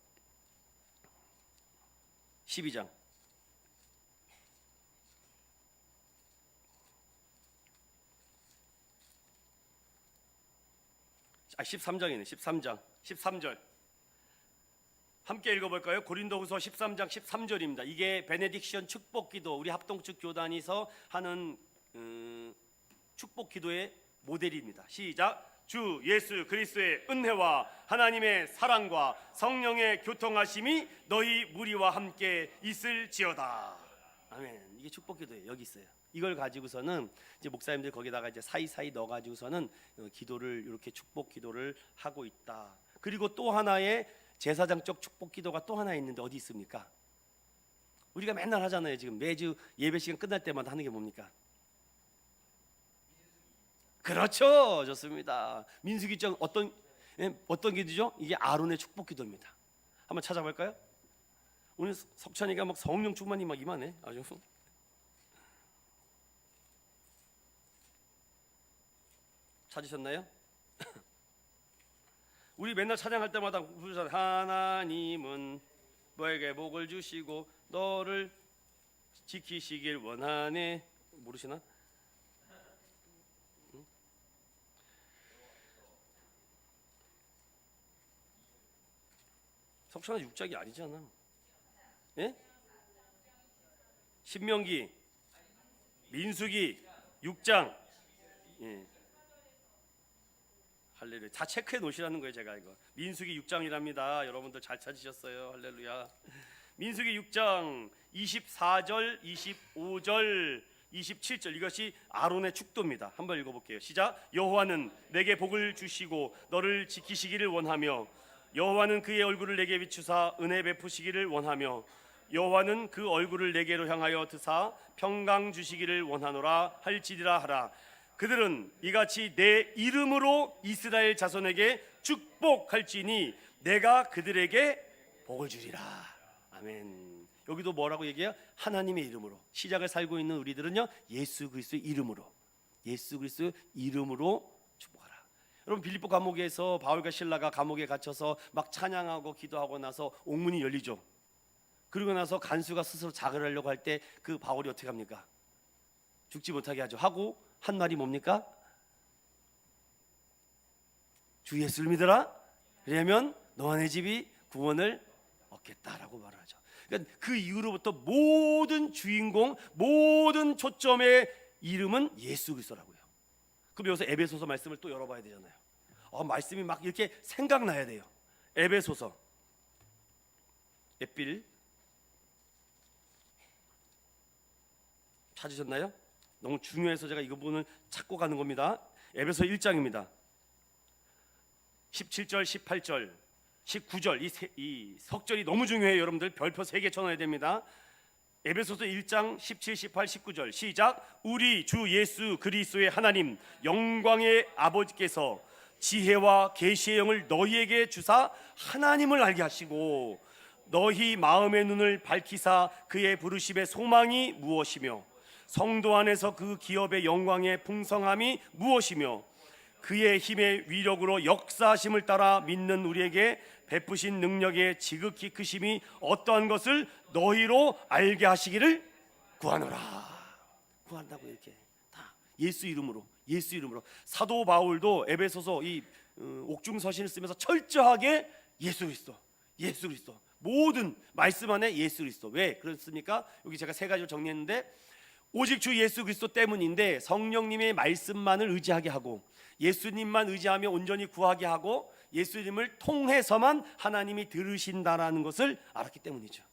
12장 13장이네. 13절 함께 읽어볼까요? 고린도후서 13장 13절입니다. 이게 베네딕션 축복기도 우리 합동축 교단에서 하는 축복기도의 모델입니다. 시작. 주 예수 그리스도의 은혜와 하나님의 사랑과 성령의 교통하심이 너희 무리와 함께 있을지어다. 아멘. 이게 축복기도예요. 여기 있어요. 이걸 가지고서는 이제 목사님들 거기다가 이제 사이사이 넣어 가지고서는 기도를 이렇게 축복 기도를 하고 있다. 그리고 또 하나의 제사장적 축복 기도가 또 하나 있는데 어디 있습니까? 우리가 맨날 하잖아요. 지금 매주 예배 시간 끝날 때마다 하는 게 뭡니까? 그렇죠. 좋습니다. 민수기정 어떤 기도죠? 이게 아론의 축복 기도입니다. 한번 찾아볼까요? 오늘 석찬이가 막 성령 충만이 막 임하네. 아주. 찾으셨나요? 우리 맨날 찬양할 때마다 부르잖아요. 하나님은 너에게 복을 주시고 너를 지키시길 원하네. 모르시나? 응? 석찬아 6장이 아니잖아. 예? 신명기, 민수기 6장. 예. 할렐루야. 다 체크해 놓으시라는 거예요. 제가 이거 민수기 6장이랍니다. 여러분들 잘 찾으셨어요. 할렐루야. 민수기 6장 24절 25절 27절 이것이 아론의 축도입니다. 한번 읽어볼게요. 시작. 여호와는 내게 복을 주시고 너를 지키시기를 원하며 여호와는 그의 얼굴을 내게 비추사 은혜 베푸시기를 원하며 여호와는 그 얼굴을 내게로 향하여 드사 평강 주시기를 원하노라 할지니라 하라. 그들은 이같이 내 이름으로 이스라엘 자손에게 축복할지니 내가 그들에게 복을 주리라. 아멘. 여기도 뭐라고 얘기해요? 하나님의 이름으로. 시작을 살고 있는 우리들은요 예수 그리스도의 이름으로, 예수 그리스도의 이름으로 축복하라. 여러분 빌립보 감옥에서 바울과 실라가 감옥에 갇혀서 막 찬양하고 기도하고 나서 옥문이 열리죠. 그러고 나서 간수가 스스로 자결하려고 할 때 그 바울이 어떻게 합니까? 죽지 못하게 하죠. 하고 한 말이 뭡니까? 주 예수를 믿어라. 그러면 너와 내 집이 구원을 얻겠다라고 말하죠. 그러니까 그 이후로부터 모든 주인공, 모든 초점의 이름은 예수 그리스도라고요. 그럼 여기서 에베소서 말씀을 또 열어봐야 되잖아요. 말씀이 막 이렇게 생각나야 돼요. 에베소서 에필 찾으셨나요? 너무 중요해서 제가 이 부분을 찾고 가는 겁니다. 에베소 1장입니다. 17절, 18절, 19절 이 석절이 너무 중요해요. 여러분들 별표 3개 쳐놔야 됩니다. 에베소서 1장 17, 18, 19절 시작. 우리 주 예수 그리스도의 하나님 영광의 아버지께서 지혜와 계시의 영을 너희에게 주사 하나님을 알게 하시고 너희 마음의 눈을 밝히사 그의 부르심의 소망이 무엇이며 성도 안에서 그 기업의 영광의 풍성함이 무엇이며 그의 힘의 위력으로 역사하심을 따라 믿는 우리에게 베푸신 능력의 지극히 크심이 어떠한 것을 너희로 알게 하시기를 구하노라. 구한다고 이렇게 다 예수 이름으로 사도 바울도 에베소서 이 옥중서신을 쓰면서 철저하게 예수 그리스도 모든 말씀 안에 예수 그리스도. 왜 그렇습니까? 여기 제가 3가지로 정리했는데 오직 주 예수 그리스도 때문인데 성령님의 말씀만을 의지하게 하고 예수님만 의지하며 온전히 구하게 하고 예수님을 통해서만 하나님이 들으신다라는 것을 알았기 때문이죠.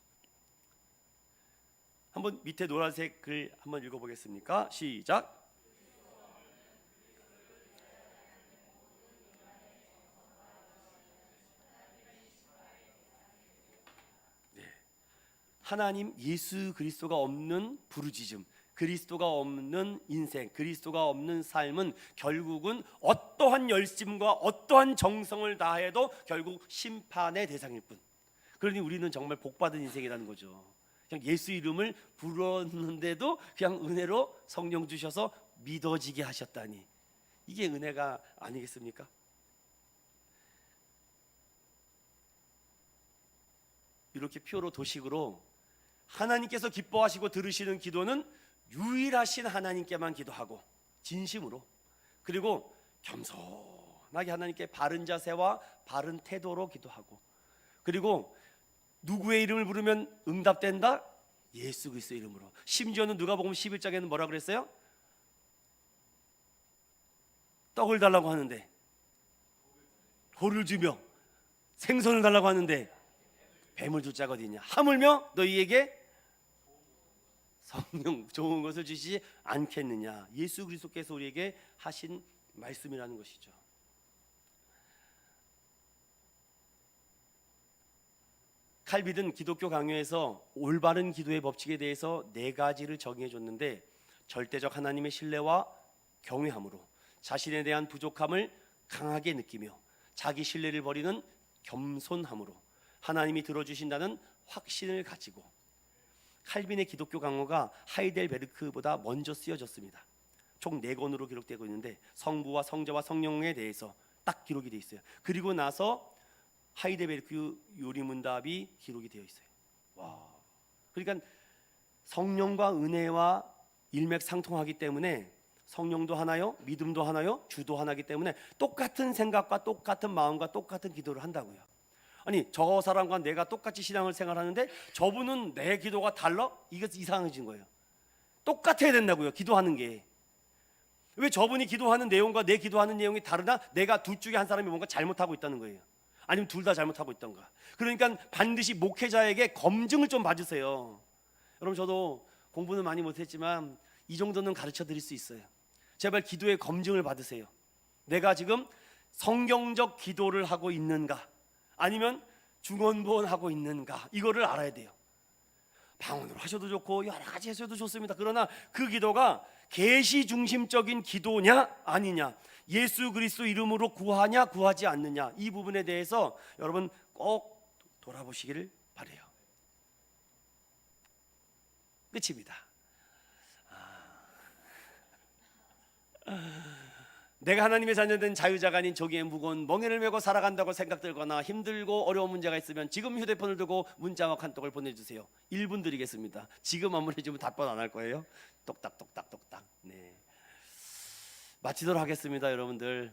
한번 밑에 노란색 글 한번 읽어보겠습니까? 시작. 하나님 예수 그리스도가 없는 부르짖음, 그리스도가 없는 인생, 그리스도가 없는 삶은 결국은 어떠한 열심과 어떠한 정성을 다해도 결국 심판의 대상일 뿐. 그러니 우리는 정말 복받은 인생이라는 거죠. 그냥 예수 이름을 불렀는데도 그냥 은혜로 성령 주셔서 믿어지게 하셨다니, 이게 은혜가 아니겠습니까? 이렇게 표로 도식으로 하나님께서 기뻐하시고 들으시는 기도는 유일하신 하나님께만 기도하고 진심으로, 그리고 겸손하게 하나님께 바른 자세와 바른 태도로 기도하고, 그리고 누구의 이름을 부르면 응답된다? 예수 그리스도 이름으로. 심지어는 누가복음 11장에는 뭐라 그랬어요? 떡을 달라고 하는데 돌을 주며, 생선을 달라고 하는데 뱀을 줄 자가 어디 있냐? 하물며 너희에게 성령 좋은 것을 주시지 않겠느냐? 예수 그리스도께서 우리에게 하신 말씀이라는 것이죠. 칼빈은 기독교 강요에서 올바른 기도의 법칙에 대해서 4가지를 정의해 줬는데, 절대적 하나님의 신뢰와 경외함으로, 자신에 대한 부족함을 강하게 느끼며, 자기 신뢰를 버리는 겸손함으로, 하나님이 들어주신다는 확신을 가지고. 칼빈의 기독교 강어가 하이델베르크보다 먼저 쓰여졌습니다. 총 4권으로 기록되고 있는데 성부와 성자와 성령에 대해서 딱 기록이 되어 있어요. 그리고 나서 하이델베르크 요리문답이 기록이 되어 있어요. 와, 그러니까 성령과 은혜와 일맥상통하기 때문에 성령도 하나요, 믿음도 하나요, 주도 하나이기 때문에 똑같은 생각과 똑같은 마음과 똑같은 기도를 한다고요. 아니, 저 사람과 내가 똑같이 신앙을 생활하는데 저분은 내 기도가 달라? 이게 이상해진 거예요. 똑같아야 된다고요, 기도하는 게. 왜 저분이 기도하는 내용과 내 기도하는 내용이 다르나? 내가 둘 중에 한 사람이 뭔가 잘못하고 있다는 거예요. 아니면 둘 다 잘못하고 있던가. 그러니까 반드시 목회자에게 검증을 좀 봐주세요. 여러분, 저도 공부는 많이 못했지만 이 정도는 가르쳐 드릴 수 있어요. 제발 기도의 검증을 받으세요. 내가 지금 성경적 기도를 하고 있는가, 아니면 중언부언하고 있는가, 이거를 알아야 돼요. 방언으로 하셔도 좋고 여러 가지 하셔도 좋습니다. 그러나 그 기도가 계시 중심적인 기도냐 아니냐, 예수 그리스도 이름으로 구하냐 구하지 않느냐, 이 부분에 대해서 여러분 꼭 돌아보시기를 바라요. 끝입니다. 내가 하나님의 자녀된 자유자가 아닌 조기에 무거운 멍에를 메고 살아간다고 생각 들거나 힘들고 어려운 문제가 있으면 지금 휴대폰을 들고 문자 한 통을 보내주세요. 1분 드리겠습니다. 지금 안 보내주면 답변 안 할 거예요. 똑딱똑딱똑딱. 네, 마치도록 하겠습니다. 여러분들,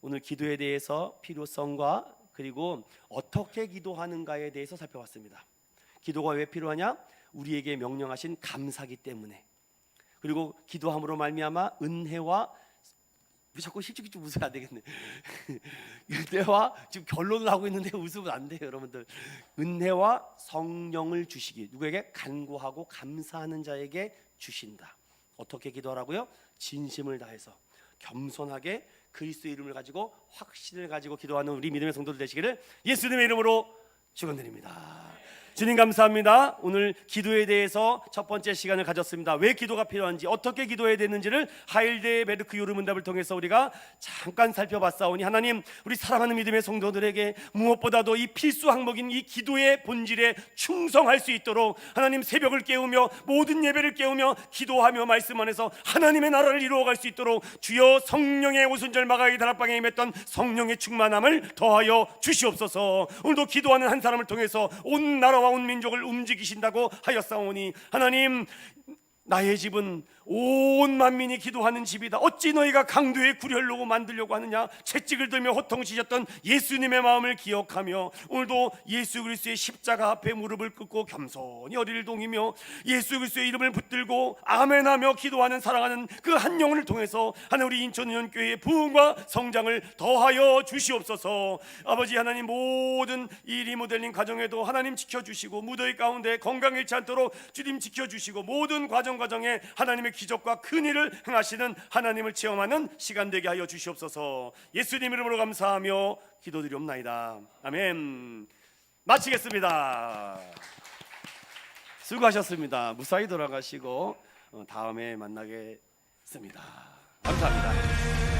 오늘 기도에 대해서 필요성과 그리고 어떻게 기도하는가에 대해서 살펴봤습니다. 기도가 왜 필요하냐? 우리에게 명령하신 감사기 때문에, 그리고 기도함으로 말미암아 은혜와 왜 자꾸 실직이 좀 웃으면 안 되겠네. 은혜와 지금 결론을 하고 있는데 웃으면 안 돼요, 여러분들. 은혜와 성령을 주시기, 누구에게? 간구하고 감사하는 자에게 주신다. 어떻게 기도하라고요? 진심을 다해서 겸손하게 그리스도의 이름을 가지고 확신을 가지고 기도하는 우리 믿음의 성도들 되시기를 예수님의 이름으로 축원드립니다. 주님 감사합니다. 오늘 기도에 대해서 첫 번째 시간을 가졌습니다. 왜 기도가 필요한지, 어떻게 기도해야 되는지를 하일데베르크 요르문답을 통해서 우리가 잠깐 살펴봤사오니, 하나님, 우리 사랑하는 믿음의 성도들에게 무엇보다도 이 필수 항목인 이 기도의 본질에 충성할 수 있도록 하나님, 새벽을 깨우며 모든 예배를 깨우며 기도하며 말씀 안에서 하나님의 나라를 이루어갈 수 있도록 주여 성령의 오순절 마가의 다락방에 임했던 성령의 충만함을 더하여 주시옵소서. 오늘도 기도하는 한 사람을 통해서 온 나라와 온 민족을 움직이신다고 하였사오니, 하나님, 나의 집은 온 만민이 기도하는 집이다. 어찌 너희가 강도의 구렬로 만들려고 하느냐. 채찍을 들며 호통치셨던 예수님의 마음을 기억하며 오늘도 예수 그리스도의 십자가 앞에 무릎을 꿇고 겸손히 허리를 동이며 예수 그리스도의 이름을 붙들고 아멘하며 기도하는 사랑하는 그 한 영혼을 통해서 하나님, 우리 인천의원교회의 부흥과 성장을 더하여 주시옵소서. 아버지 하나님, 모든 이 리모델링 과정에도 하나님 지켜주시고, 무더위 가운데 건강 잃지 않도록 주님 지켜주시고, 모든 과정에 하나님의 기적과 큰일을 행하시는 하나님을 체험하는 시간 되게 하여 주시옵소서. 예수님 이름으로 감사하며 기도드리옵나이다. 아멘. 마치겠습니다. 수고하셨습니다. 무사히 돌아가시고 다음에 만나겠습니다. 감사합니다.